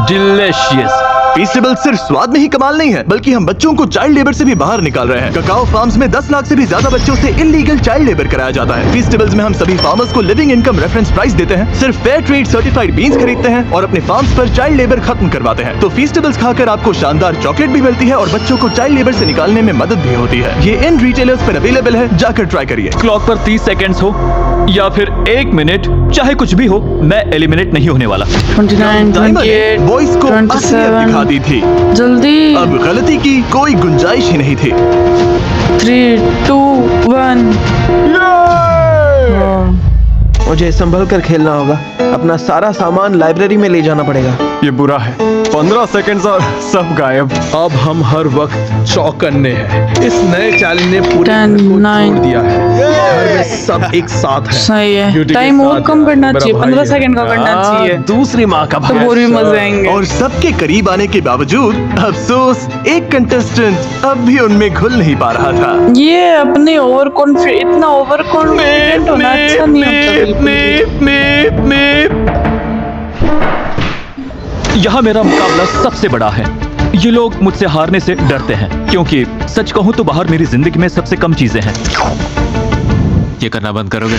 डिलीशियस। फीस्टेबल सिर्फ स्वाद में ही कमाल नहीं है, बल्कि हम बच्चों को चाइल्ड लेबर से भी बाहर निकाल रहे हैं। ककाओ फार्म्स में 10 लाख से भी ज्यादा बच्चों से इलीगल चाइल्ड लेबर कराया जाता है। फीस्टेबल्स में हम सभी फार्मर्स को लिविंग इनकम रेफरेंस प्राइस देते हैं, सिर्फ फेयर ट्रेड सर्टिफाइड बीन्स खरीदते हैं और अपने फार्म्स पर चाइल्ड लेबर खत्म करवाते हैं। तो फीस्टेबल्स खाकर आपको शानदार चॉकलेट भी मिलती है और बच्चों को चाइल्ड लेबर से निकालने में मदद भी होती है। ये इन रिटेलर्स पर अवेलेबल है, जाकर ट्राई करिए। क्लॉक पर 30 सेकंड्स हो या फिर 1 मिनट, चाहे कुछ भी हो, मैं एलिमिनेट नहीं होने वाला। 29, 28, वॉइस को असलियत 27। दिखा दी थी। जल्दी। अब गलती की कोई गुंजाइश ही नहीं थी। 3, 2, 1। मुझे संभल कर खेलना होगा। अपना सारा सामान लाइब्रेरी में ले जाना पड़ेगा। ये बुरा है। 15 सेकंड्स और सब गायब। अब हम हर वक्त चौकन्ने हैं। इस नए चैलेंज ने पूरे 10, घर को 9। छोड़ दिया है। घर में सब एक साथ हैं। सही है। Beauty के टाइम और साथ कम करना मेरा चाहिए, भाई 15 है। सेकंड का करना चाहिए, दूसरी माँ का तो और भी मजे आएंगे। और सबके करीब आने के बावजूद अफसोस, एक कंटेस्टेंट अब भी उनमें घुल नहीं पा रहा था। ये अपने ओवर कॉन्फिडेंट, इतना ओवर कॉन्फिडेंट होना अच्छा नहीं होता बिल्कुल भी। यहाँ मेरा मुकाबला सबसे बड़ा है। ये लोग मुझसे हारने से डरते हैं, क्योंकि सच कहूँ तो बाहर मेरी जिंदगी में सबसे कम चीजें हैं। ये करना बंद करोगे?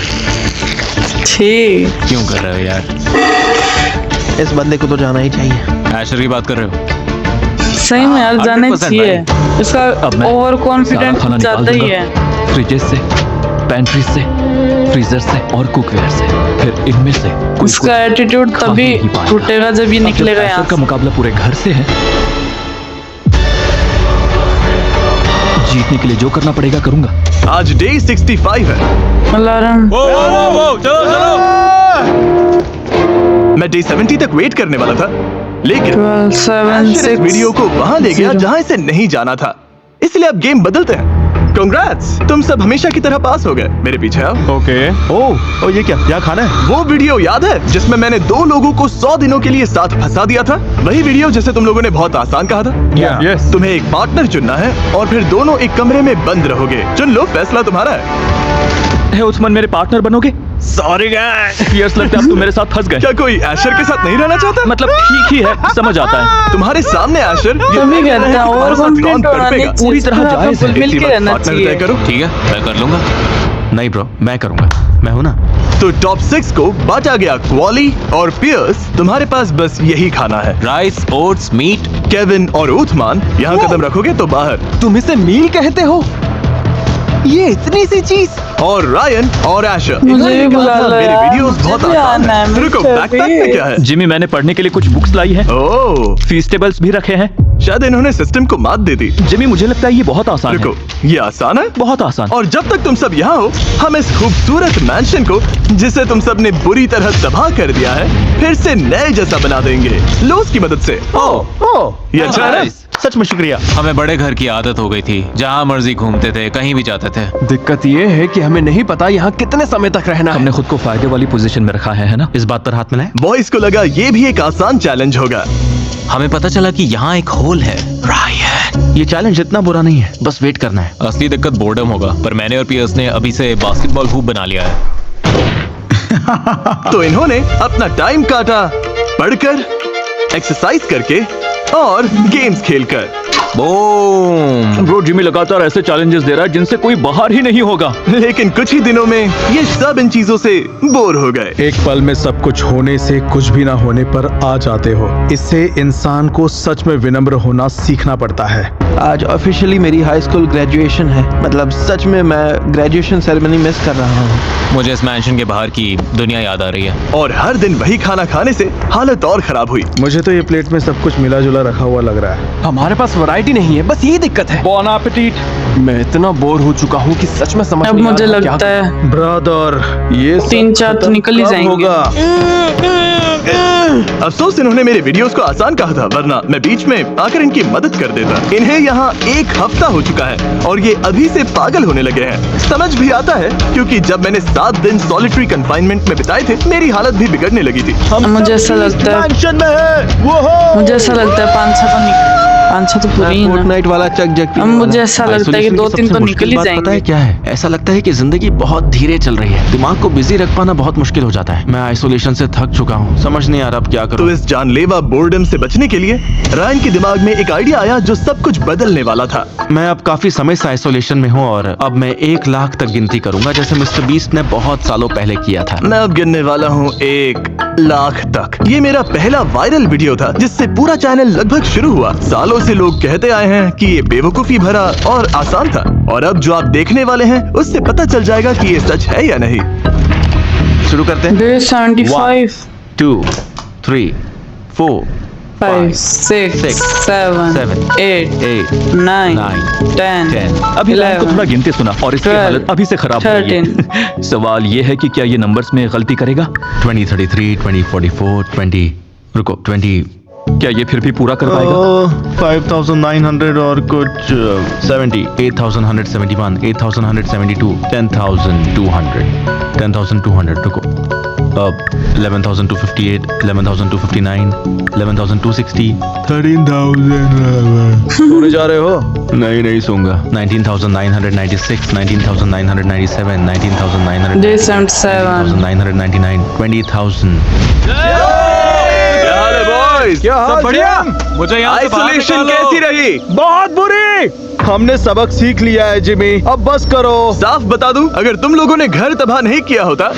ठीक। क्यों कर रहे हो यार? इस बंदे को तो जाना ही चाहिए। ऐशर की बात कर रहे हो? सही में यार जाना 100% चाहिए। इसका अब मैं ओवर कॉन्फिडेंट सारा खाना निकाल ज्यादा ही दूंगा। है। फ्रिजेस से, पैंट्री से, फ्रीजर से और कुकवेयर से। फिर इनमें से कोई इसका एटीट्यूड खा तभी ही नहीं पाएगा। टूटेगा जब ये अब निकलेगा ऐशर यहाँ का से। मुकाबला पूरे घर से है। जीतने के लिए जो करना पड़ेगा करूंगा। आज डे 65 है। अलार्म। मैं डे 70 तक वेट करने वाला था, लेकिन 12, 7, एशर इस 6। वीडियो को वहां ले गया 0। जहां इसे नहीं जाना था। इसलिए अब गेम बदलते हैं। कांग्रेट्स, तुम सब हमेशा की तरह पास हो गए। मेरे पीछे आओ। ओके। ओ ये क्या यहाँ खाना है? वो वीडियो याद है जिसमें मैंने 2 लोगों को 100 दिनों के लिए साथ फंसा दिया था? वही वीडियो जिसे तुम लोगों ने बहुत आसान कहा था। यस। तुम्हें एक पार्टनर चुनना है और फिर दोनों एक कमरे में बंद रहोगे। चुन लो, फैसला तुम्हारा है। उस्मान मेरे पार्टनर बनोगे? सॉरी गाइस, यस लगता है अब तुम मेरे साथ फंस गए। क्या कोई एशर के साथ नहीं रहना चाहता? मतलब ठीक ही है, समझ आता है। तुम्हारे सामने एशर तभी कहते हैं ओवर कॉन्फिडेंट होना नहीं चाहिए। पूरी तरह जायज है। मिल के रहना पार्टनर चाहिए। तय करो। ठीक है, मैं कर लूंगा। नहीं ब्रो, मैं करूंगा। मैं हूं ना। तो टॉप 6 को बांटा गया। क्वाली और पियर्स, तुम्हारे पास बस यही खाना है। Rice, oats, meet. केविन और उथमान, यहाँ कदम रखोगे तो बाहर। तुम इसे मील कहते हो? ये इतनी सी चीज। और रायन और एशर, मुझे इन्होंने भी कहा बुला था, लो मेरी यार, वीडियोस मुझे बहुत भी आसान आना है, है। रुको, मुझे बैकपैक भी। में क्या है? जिमी, मैंने पढ़ने के लिए कुछ बुक्स लाई है। ओह, फीस्टेबल्स भी रखे हैं। शायद इन्होंने सिस्टम को मात दे दी। जिमी, मुझे लगता है ये बहुत आसान रुको, है। ये आसान है? बहुत आसान। और जब तक तुम सब यहाँ हो, हम इस खूबसूरत मैंशन को, जिसे तुम सब ने बुरी तरह तबाह कर दिया है, फिर से नए जैसा बना देंगे लोस की मदद से। ओह, ये अच्छा है? सच में शुक्रिया। हमें बड़े घर की आदत हो गई थी, जहाँ मर्जी घूमते थे, कहीं भी जाते थे। दिक्कत ये है कि हमें नहीं पता यहाँ कितने समय तक रहना है। हमने खुद को फायदे वाली पोजीशन में रखा है ना? इस बात पर हाथ मिलाएं। बॉयज को लगा ये भी एक आसान चैलेंज होगा। हमें पता चला कि यहाँ एक होल है। रायन, ये चैलेंज इतना बुरा नहीं है, बस वेट करना है। असली दिक्कत बोर्डम होगा, पर मैंने और पियर्स ने अभी से बास्केटबॉल हूप बना लिया है। तो इन्होंने अपना टाइम काटा पढ़कर, एक्सरसाइज करके और गेम्स खेलकर। बूम। ब्रो, जिमी लगातार ऐसे चैलेंजेस दे रहा है जिनसे कोई बाहर ही नहीं होगा। लेकिन कुछ ही दिनों में ये सब इन चीजों से बोर हो गए। एक पल में सब कुछ होने से कुछ भी ना होने पर आ जाते हो। इससे इंसान को सच में विनम्र होना सीखना पड़ता है। आज ऑफिशियली मेरी हाई स्कूल ग्रेजुएशन है। मतलब सच में मैं ग्रेजुएशन सेरेमनी मिस कर रहा हूँ। मुझे इस मैंशन के बाहर की दुनिया याद आ रही है। और हर दिन वही खाना खाने से हालत और खराब हुई। मुझे तो ये प्लेट में सब कुछ मिला जुला रखा हुआ लग रहा है। हमारे पास वैरायटी नहीं है, बस यही दिक्कत है। बॉन एपेटिट। मैं इतना बोर हो चुका हूँ कि सच में समझ अब नहीं आ मुझे रहा क्या लगता है ब्रदर, ये सब 3-4 तो खत्म निकल ही कब जाएंगे। होगा? अफसोस इन्होंने मेरे वीडियोस को आसान कहा था, वरना मैं बीच में आकर इनकी मदद कर देता। इन्हें यहाँ 1 हफ्ता हो चुका है और ये अभी से पागल होने लगे हैं। समझ भी आता है, क्योंकि जब मैंने 7 दिन सॉलिटरी कंफाइनमेंट में बिताए थे, मेरी हालत भी बिगड़ने लगी थी। मुझे ऐसा लगता है, मुझे ऐसा लगता है 5-6 तो पूरी ही ना। फोर्टनाइट वाला चक जग अब मुझे ऐसा लगता है कि 2-3 तो निकल ही पता है जाएंगे। क्या है? ऐसा लगता है कि जिंदगी बहुत धीरे चल रही है। दिमाग को बिजी रख पाना बहुत मुश्किल हो जाता है। मैं आइसोलेशन से थक चुका हूँ, समझ नहीं आ रहा अब क्या तो करूँ। इस जानलेवा बोर्डम से बचने के लिए रायन के दिमाग में एक आइडिया आया जो सब कुछ बदलने वाला था। मैं अब काफी समय से आइसोलेशन में हूँ और अब मैं 1 लाख तक गिनती करूंगा, जैसे मिस्टर बीस्ट ने बहुत सालों पहले किया था। मैं अब गिनने वाला हूँ 1 लाख तक। ये मेरा पहला वायरल वीडियो था जिससे पूरा चैनल लगभग शुरू हुआ। सालों से लोग कहते आए हैं कि ये बेवकूफी भरा और आसान था, और अब जो आप देखने वाले हैं उससे पता चल जाएगा कि ये सच है या नहीं। शुरू करते हैं। Day 75, 2, 3, 4, 5, 6, 7, 8, 9, 10, 10। अभी लाइन को थोड़ा गिनते सुना और इसकी 12, हालत अभी से खराब हो रही है। सवाल ये है कि क्या ये नंबर्स में गलती करेगा? 20, 33, 20, 44, 20, रुको 20। क्या ये फिर भी पूरा कर पाएगा? 5900 और कुछ 70, 8171, 8172, 10200, 10200, रुको। अब 11258, 11259, 11260, 13000। सोने जा रहे हो? नहीं सोऊंगा। 19996, 19997, 19900, Day 77, 19999, 20000। क्या सब बढ़िया? मुझे यहाँ से बाहर आइसोलेशन निकालो। कैसी रही? बहुत बुरी। हमने सबक सीख लिया है जिमी, अब बस करो। साफ बता दूं, अगर तुम लोगों ने घर तबाह नहीं किया होता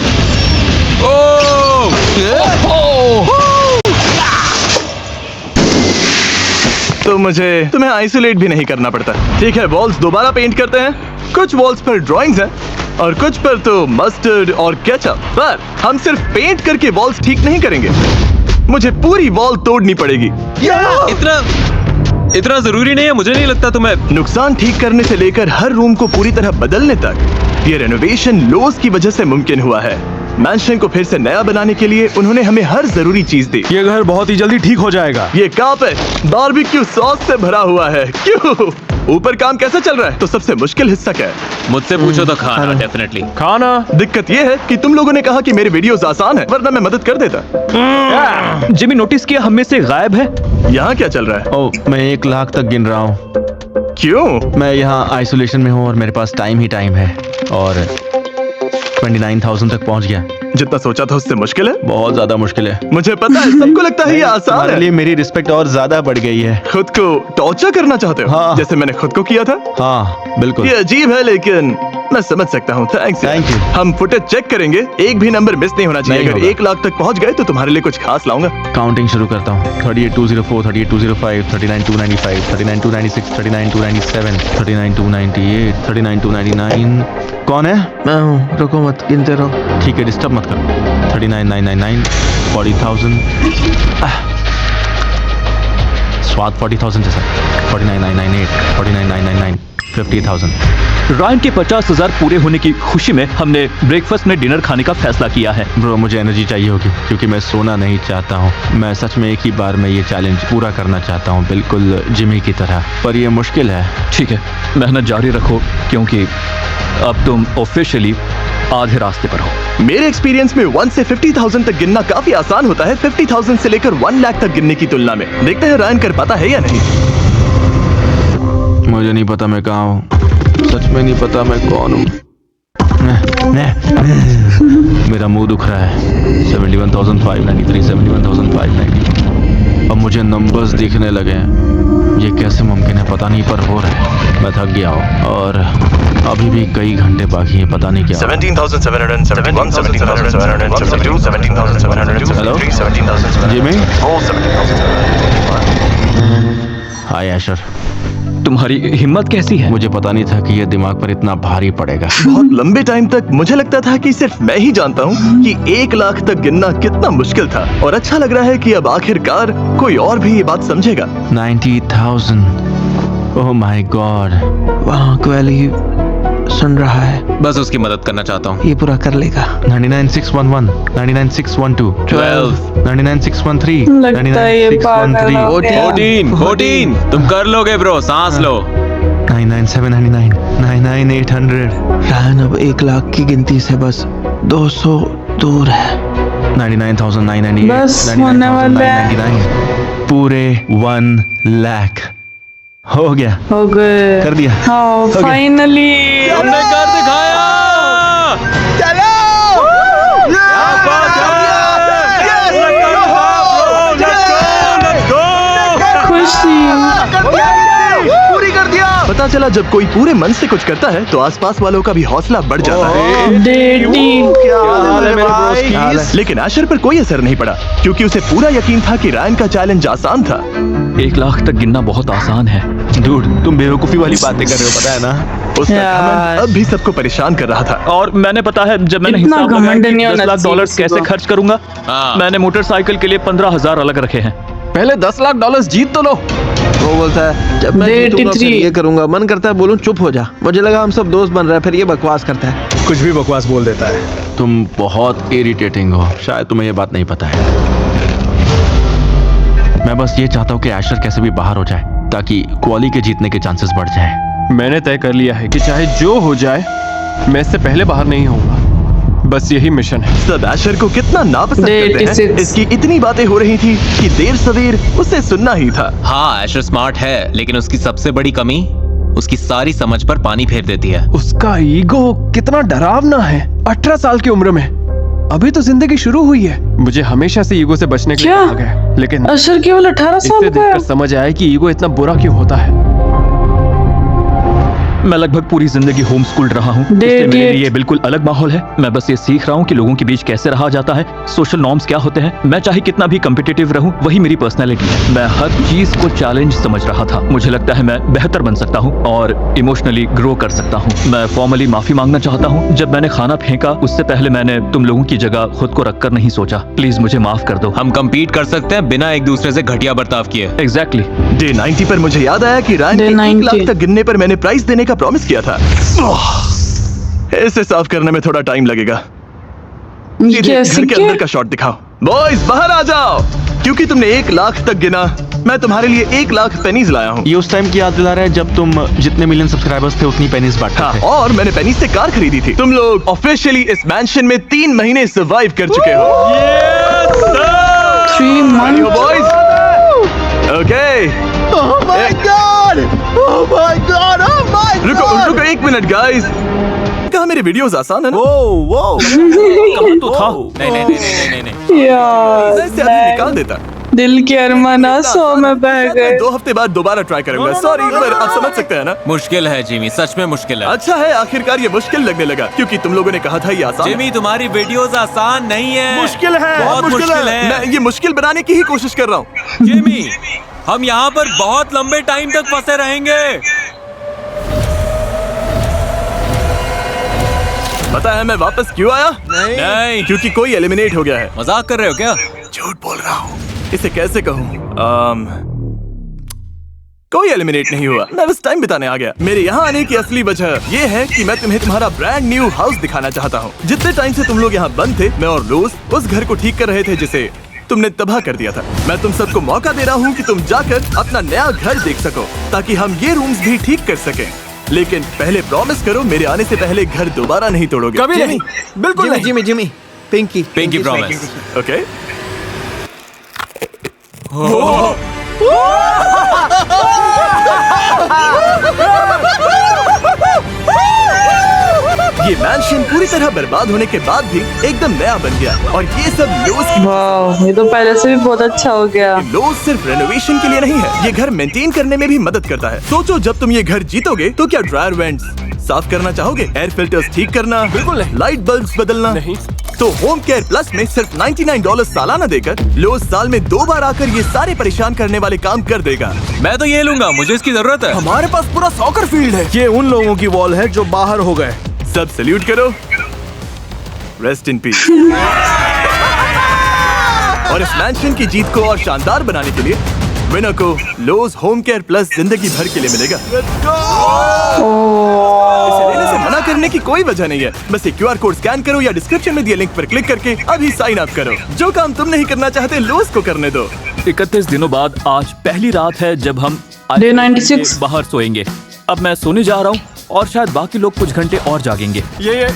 तो मुझे तुम्हें आइसोलेट भी नहीं करना पड़ता। ठीक है, वॉल्स दोबारा पेंट करते हैं। कुछ वॉल्स पर ड्राइंग्स हैं और कुछ पर तो मस्टर्ड और केचप। पर हम सिर्फ पेंट करके वॉल्स ठीक नहीं करेंगे, मुझे पूरी वॉल तोड़नी पड़ेगी। इतना जरूरी नहीं है, मुझे नहीं लगता तुम्हें। नुकसान ठीक करने से लेकर हर रूम को पूरी तरह बदलने तक ये रेनोवेशन लोस की वजह से मुमकिन हुआ है। मैंशन को फिर से नया बनाने के लिए उन्होंने हमें हर जरूरी चीज दी। ये घर बहुत ही जल्दी ठीक हो जाएगा। ये कार्पेट बारबेक्यू सॉस से भरा हुआ है। क्यों? ऊपर काम कैसा चल रहा है? तो सबसे मुश्किल हिस्सा क्या है? मुझसे पूछो तो खाना, डेफिनेटली खाना। दिक्कत ये है कि तुम लोगों ने कहा कि मेरे वीडियोस आसान है, वरना मैं मदद कर देता। जिमी, नोटिस किया हम में से गायब है? यहाँ क्या चल रहा है? ओह, मैं 1 लाख तक गिन रहा हूँ। क्यों? मैं यहाँ आइसोलेशन में हूँ और मेरे पास टाइम ही टाइम है और 29,000 तक पहुँच गया। जितना सोचा था उससे मुश्किल है। बहुत ज्यादा मुश्किल है। मुझे पता है, सबको लगता है ये आसान तुम्हारे है। लिए मेरी रिस्पेक्ट और ज्यादा बढ़ गई है। खुद को टॉर्चर करना चाहते हो? हाँ। जैसे मैंने खुद को किया था। हाँ बिल्कुल। ये अजीब है, लेकिन मैं समझ सकता हूँ। थैंक्स। Thank you. हम फुटेज चेक करेंगे, एक भी नंबर मिस नहीं होना चाहिए। नहीं अगर होगा। 1 लाख तक पहुँच गए तो तुम्हारे लिए कुछ खास लाऊंगा। काउंटिंग शुरू करता हूँ। 38,204, 38,205, 39,295, 39,296, 39,297, 39,298, 39,299। कौन है? मैं हूँ, रुको मत, गिनते रहो। ठीक है, डिस्टर्ब मत करो। 39,999, 40,000। स्वाद 40,000 जैसा। 49,998, 49,999, 50,000। रायन के 50,000 पूरे होने की खुशी में हमने ब्रेकफास्ट में डिनर खाने का फैसला किया है। ब्रो, मुझे एनर्जी चाहिए होगी क्योंकि मैं सोना नहीं चाहता हूँ। मैं सच में एक ही बार में ये चैलेंज पूरा करना चाहता हूँ, बिल्कुल जिमी की तरह, पर ये मुश्किल है। ठीक है, मेहनत जारी रखो क्योंकि अब तुम ऑफिशियली आधे रास्ते पर हो। मेरे एक्सपीरियंस में 1 से 50,000 तक गिनना काफी आसान होता है, 50,000 से लेकर 1 लाख तक गिनने की तुलना में। देखते हैं रायन कर पाता है या नहीं। मुझे नहीं पता मैं कहाँ हूँ, सच में नहीं पता मैं कौन हूँ। मेरा मुंह दुख रहा है। 71,593, 71,590। अब मुझे नंबर्स दिखने लगे हैं। ये कैसे मुमकिन है पता नहीं, पर हो रहा है। मैं थक गया हूँ और अभी भी कई घंटे बाकी हैं, पता नहीं क्या। 17,771, 17,772, 17,702, जिमी? हाय एशर। तुम्हारी हिम्मत कैसी है? मुझे पता नहीं था कि ये दिमाग पर इतना भारी पड़ेगा। बहुत लंबे टाइम तक मुझे लगता था कि सिर्फ मैं ही जानता हूँ कि 1 लाख तक गिनना कितना मुश्किल था, और अच्छा लग रहा है कि अब आखिरकार कोई और भी ये बात समझेगा। 90,000। Oh my God. वहाँ क्वेली सुन रहा है। बस उसकी मदद करना चाहता हूँ। ये पूरा कर लेगा। 99,611, 99,612, 99,613, लगता है ये पागल हो गया। 14 तुम कर लोगे ब्रो, सांस लो। 99,799, 99,800, रायन अब 1 लाख की गिनती से बस 200 दूर है। 99,998, बस होने वाला है। 99,999, पूरे 1 लाख हो गया। हो गए। कर दिया। हाँ, फाइनली हमने कर दिखाया। पूरी कर दिया। पता चला जब कोई पूरे मन से कुछ करता है तो आसपास वालों का भी हौसला बढ़ जाता है। डेटिंग। लेकिन एशर पर कोई असर नहीं पड़ा क्योंकि उसे पूरा यकीन था कि रायन का चैलेंज आसान था। 1 लाख तक गिनना बहुत आसान है। डूड, तुम बेवकूफी वाली बातें कर रहे हो, पता है ना? उसका घमंड अब भी सबको परेशान कर रहा था। और मैंने पता है जब मैंने इतना हिसाब लगाया घमंड कि नहीं 10 होना लाख चाहिए डॉलर किसी कैसे को। खर्च करूंगा, हाँ। मैंने मोटरसाइकिल के लिए 15,000 अलग रखे हैं। पहले 10 लाख डॉलर जीत तो लो। वो बोलता है जब मैं जीतूंगा फिर ये करूंगा। मन करता है बोलूं चुप हो जा। मुझे लगा हम सब दोस्त बन रहे हैं, फिर ये बकवास करता है। कुछ भी बकवास बोल देता है। तुम बहुत इरिटेटिंग हो, शायद तुम्हें ये बात नहीं पता है। मैं बस ये चाहता हूँ कि एशर कैसे भी बाहर हो जाए ताकि क्वाली के जीतने के चांसेस बढ़ जाए। मैंने तय कर लिया है कि चाहे जो हो जाए मैं इससे पहले बाहर नहीं होऊंगा। बस यही मिशन है। सब एशर को कितना नापसंद करते हैं। 86। इसकी इतनी बातें हो रही थी कि देर सवेर उसे सुनना ही था। हाँ, एशर स्मार्ट है, लेकिन उसकी सबसे बड़ी कमी उसकी सारी समझ पर पानी फेर देती है। उसका ईगो कितना डरावना है। 18 साल की उम्र में, अभी तो जिंदगी शुरू हुई है। मुझे हमेशा से ईगो से बचने के लिए क्या? कहा गया, लेकिन अशर केवल 18 इससे साल का है। देखकर समझ आया कि ईगो इतना बुरा क्यों होता है। मैं लगभग पूरी जिंदगी होम स्कूल्ड रहा हूँ, इसलिए मेरे लिए बिल्कुल अलग माहौल है। मैं बस ये सीख रहा हूँ कि लोगों के बीच कैसे रहा जाता है, सोशल नॉर्म्स क्या होते हैं। मैं चाहे कितना भी कम्पिटिटिव रहूँ, वही मेरी पर्सनैलिटी है। मैं हर चीज को चैलेंज समझ रहा था। मुझे लगता है मैं बेहतर बन सकता हूँ और इमोशनली ग्रो कर सकता हूँ। मैं फॉर्मली माफी मांगना चाहता हूँ। जब मैंने खाना फेंका उससे पहले मैंने तुम लोगों की जगह खुद को रखकर नहीं सोचा। प्लीज मुझे माफ कर दो। हम compete कर सकते हैं बिना एक दूसरे से घटिया बर्ताव किए। एग्जैक्टली। डे 90 पर मुझे याद आया कि रायन Day के 1 90 लाख तक गिनने पर मैंने प्राइस देने का प्रॉमिस किया था। इसे साफ करने में थोड़ा टाइम लगेगा। सीधे कैसे घर के अंदर का शॉट दिखाओ। बॉयज बाहर आ जाओ, क्योंकि तुमने 1 लाख तक गिना, मैं तुम्हारे लिए 1 लाख पेनीज लाया हूँ। ये उस टाइम की याद दिला रहा है जब तुम जितने मिलियन सब्सक्राइबर्स थे उतनी पेनीज बांटते थे। और मैंने पेनीज से कार खरीदी थी। तुम लोग ऑफिशियली इस मैंशन में 3 महीने सर्वाइव कर चुके हो। 3 months। Boys okay. रुको 1 मिनट गाइस। कहा मेरे वीडियोस आसान है ना? तो था। नहीं। यार मैं इसे अभी निकाल देता। दिल के अरमाना सौ में बह गए। 2 हफ्ते बाद दोबारा ट्राई करूंगा। सॉरी, पर आप समझ सकते हैं ना। मुश्किल है जिमी, सच में मुश्किल है। अच्छा है, आखिरकार ये मुश्किल लगने लगा क्योंकि तुम लोगों ने कहा था ये आसान। जिमी, तुम्हारी वीडियोस आसान नहीं है। मुश्किल है, बहुत मुश्किल है। मैं ये मुश्किल बनाने की ही कोशिश कर रहा हूँ। जिमी, हम यहाँ पर बहुत लंबे टाइम तक फंसे रहेंगे। पता है मैं वापस क्यों आया? नहीं। क्योंकि कोई एलिमिनेट हो गया है। मजाक कर रहे हो क्या? झूठ बोल रहा हूँ। इसे कैसे कहूँ? कोई एलिमिनेट नहीं हुआ, मैं बस टाइम बिताने आ गया। मेरे यहाँ आने की असली वजह ये है कि मैं तुम्हें तुम्हारा ब्रांड न्यू हाउस दिखाना चाहता हूँ। जितने टाइम से तुम लोग यहाँ बंद थे, मैं और रोज उस घर को ठीक कर रहे थे जिसे तुमने तबाह कर दिया था। मैं तुम सबको मौका दे रहा हूँ कि तुम जाकर अपना नया घर देख सको ताकि हम ये रूम्स भी ठीक कर सकें। लेकिन पहले प्रॉमिस करो मेरे आने से पहले घर दोबारा नहीं तोड़ोगे। कभी नहीं, बिल्कुल नहीं। Jimmy Jimmy, pinky promise. Okay? ये मैंशन पूरी तरह बर्बाद होने के बाद भी एकदम नया बन गया और ये सब लोज की। वाह, ये तो पहले से भी बहुत अच्छा हो गया। लोज सिर्फ रेनोवेशन के लिए नहीं है, ये घर मेंटेन करने में भी मदद करता है। सोचो, जब तुम ये घर जीतोगे तो क्या ड्रायर वेंट्स साफ करना चाहोगे? एयर फिल्टर्स ठीक करना? बिल्कुल नहीं। लाइट बल्ब्स बदलना? नहीं। तो होम केयर प्लस में सिर्फ $99 सालाना देकर लोज साल में 2 बार आकर ये सारे परेशान करने वाले काम कर देगा। मैं तो ये लूंगा, मुझे इसकी जरूरत है। हमारे पास पूरा सॉकर फील्ड है। ये उन लोगों की वॉल है जो बाहर हो गए। सब सल्यूट करो। Rest in peace. और इस मैंशन की जीत को और शानदार बनाने के लिए विनर को लोज होम केयर प्लस जिंदगी भर के लिए मिलेगा। इसे लेने से मना करने की कोई वजह नहीं है। बस एक QR कोड स्कैन करो या डिस्क्रिप्शन में दिए लिंक पर क्लिक करके अभी साइन अप करो। जो काम तुम नहीं करना चाहते, लोज को करने दो। 31 दिनों बाद आज पहली रात है जब हम डे 96 बाहर सोएंगे। अब मैं सोने जा रहा हूँ और शायद बाकी लोग कुछ घंटे और जागेंगे। ये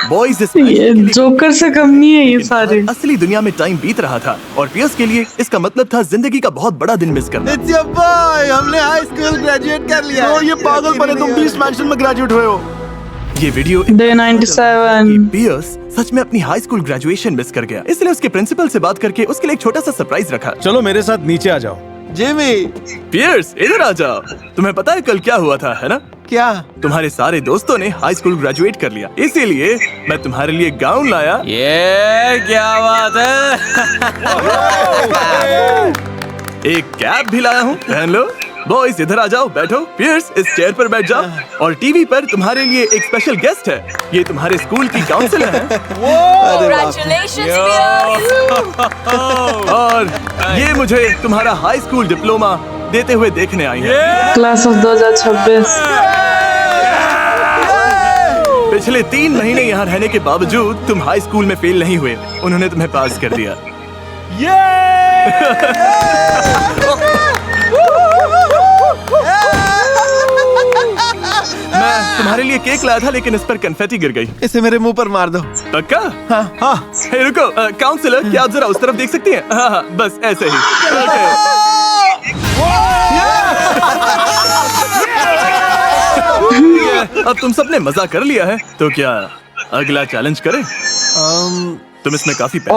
बॉयज, ये जोकर से कम नहीं है ये सारे। असली दुनिया में टाइम बीत रहा था और पियर्स के लिए इसका मतलब था जिंदगी का बहुत बड़ा दिन मिस करना। It's your boy, हमने हाई स्कूल ग्रेजुएट कर लिया। ये पागलपन है, तुम बीस्ट मैंशन में ग्रेजुएट हुए हो। ये वीडियो डे 97। पियर्स सच में अपनी हाई स्कूल ग्रेजुएशन मिस कर गया, इसलिए उसके प्रिंसिपल से बात करके उसके लिए एक छोटा सा सरप्राइज रखा। चलो मेरे साथ नीचे आ जाओ। जिमी, पियर्स इधर आ जाओ। तुम्हें पता है कल क्या हुआ था, है ना? क्या? तुम्हारे सारे दोस्तों ने हाई स्कूल ग्रेजुएट कर लिया, इसीलिए मैं तुम्हारे लिए गाउन लाया। ये क्या बात है? एक कैप भी लाया हूँ, पहन लो। बॉयज इधर आ जाओ, बैठो। पियर्स इस चेयर पर बैठ जाओ। और टीवी पर तुम्हारे लिए एक स्पेशल गेस्ट है। ये तुम्हारे स्कूल की काउंसलर है। और ये मुझे तुम्हारा हाई स्कूल डिप्लोमा देते हुए देखने आई है। Class of 2026। पिछले 3 महीने यहाँ रहने के बावजूद तुम हाई स्कूल में फेल नहीं हुए, उन्होंने तुम्हें पास कर दिया। मैं तुम्हारे लिए केक लाया था लेकिन इस पर कंफेटी गिर गई। इसे मेरे मुंह पर मार दो। पक्का? हाँ। हे रुको, काउंसलर क्या आप जरा उस तरफ देख सकती हैं? हाँ, बस ऐसे ही। अब तुम सबने मजा कर लिया है, तो क्या अगला चैलेंज करें? तुम इसमें काफी पैसे।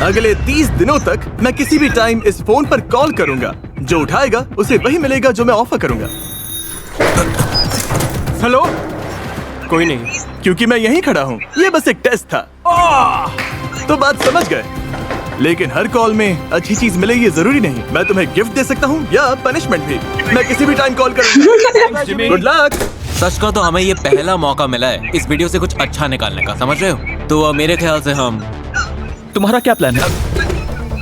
अगले 30 दिनों तक मैं किसी भी टाइम इस फोन पर कॉल करूंगा, जो उठाएगा उसे वही मिलेगा जो मैं ऑफर करूंगा। हेलो? कोई नहीं, क्योंकि मैं यहीं खड़ा हूँ। ये बस एक टेस्ट था। तो बात समझ गए। लेकिन हर कॉल में अच्छी चीज मिले ये जरूरी नहीं। मैं तुम्हें गिफ्ट दे सकता हूँ या पनिशमेंट भी। मैं किसी भी टाइम कॉल करूंगा। Good luck. सच का तो हमें ये पहला मौका मिला है इस वीडियो से कुछ अच्छा निकालने का, समझ रहे हो? तो मेरे ख्याल से हम तुम्हारा क्या प्लान है?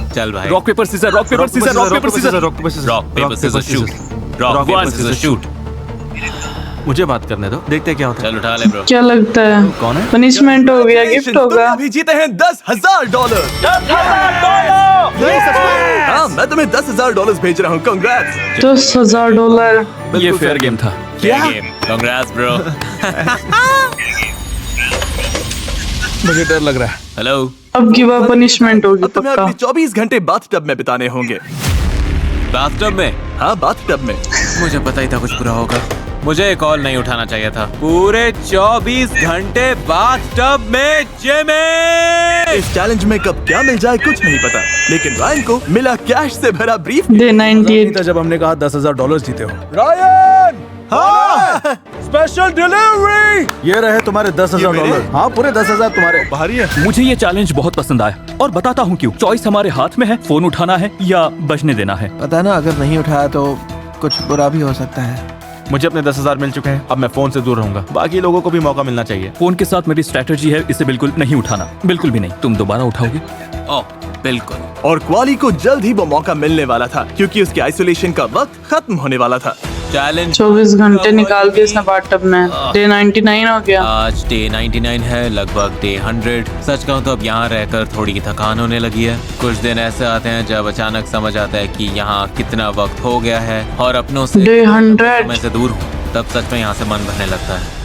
चल भाई, rock paper scissor, rock paper scissor, rock paper scissor, rock paper scissor shoot, rock paper scissor shoot. मुझे बात करने दो, देखते क्या होता है। चल उठा ले ब्रो। क्या लगता है? कौन है? पनिशमेंट हो गया, गिफ्ट होगा। अभी जीते हैं $10,000। हाँ, मैं तुम्हें $10,000 भेज रहा हूँ। कांग्रेट्स। $10,000। ये फेयर गेम था। क्या गेम? Congrats bro. मुझे डर लग रहा है। हेलो। अब की बार पनिशमेंट होगी अब तुम्हें पक्का। अगले 24 घंटे बाथटब में बिताने होंगे। बाथटब में? हाँ, बाथटब में। मुझे पता ही था कुछ बुरा होगा। मुझे कॉल नहीं उठाना चाहिए था। पूरे 24 घंटे बाथटब में जिमी। इस चैलेंज में कब क्या मिल जाए कुछ नहीं पता, लेकिन रायन को मिला कैश से भरा ब्रीफ। डे 98 जब हमने कहा $10,000 जीते हो। रायन, हाँ, स्पेशल डिलीवरी। ये रहे तुम्हारे $10,000। हाँ, पूरे 10,000 तुम्हारे। भारी है। मुझे ये चैलेंज बहुत पसंद आया और बताता हूँ क्यों। चॉइस हमारे हाथ में है, फोन उठाना है या बचने देना है। पता है ना, अगर नहीं उठाया तो कुछ बुरा भी हो सकता है। मुझे अपने 10,000 मिल चुके हैं, अब मैं फोन से दूर रहूंगा। बाकी लोगों को भी मौका मिलना चाहिए। फोन के साथ मेरी स्ट्रेटेजी है, इसे बिल्कुल नहीं उठाना, बिल्कुल भी नहीं। तुम दोबारा उठाओगे? ओह बिल्कुल। और क्वाली को जल्द ही वो मौका मिलने वाला था क्योंकि उसके आइसोलेशन का वक्त खत्म होने वाला था। चैलेंज 24 घंटे निकाल के इसने बाथटब में। डे 99 हो गया। आज डे 99 है, लगभग डे 100। सच कहूँ तो अब यहाँ रहकर थोड़ी थकान होने लगी है। कुछ दिन ऐसे आते हैं जब अचानक समझ आता है कि यहाँ कितना वक्त हो गया है और अपनों से डे 100 मैं से दूर हूँ, तब सच में यहाँ से मन भरने लगता है।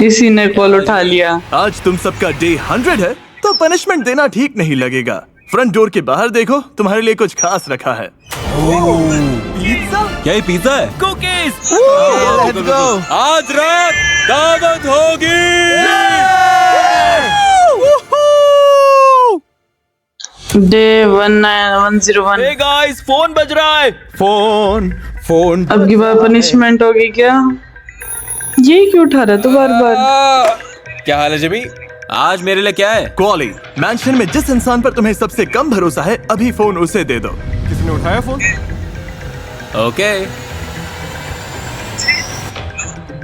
इसी ने कॉल उठा लिया। आज तुम सबका डे 100 है तो पनिशमेंट देना ठीक नहीं लगेगा। फ्रंट डोर के बाहर देखो, तुम्हारे लिए कुछ खास रखा है। पिज्जा? क्या ये पिज्जा है? कुकीज। आज रात दावत होगी। डे 10101। Hey guys, फोन बज रहा है। फोन। अब की बार पनिशमेंट होगी क्या? ये क्यों उठा रहा तू बार बार? क्या हाल है जिमी? आज मेरे लिए क्या है? क्वाली, मैंशन में जिस इंसान पर तुम्हें सबसे कम भरोसा है, अभी फोन उसे दे दो। किसने उठाया फोन? ओके,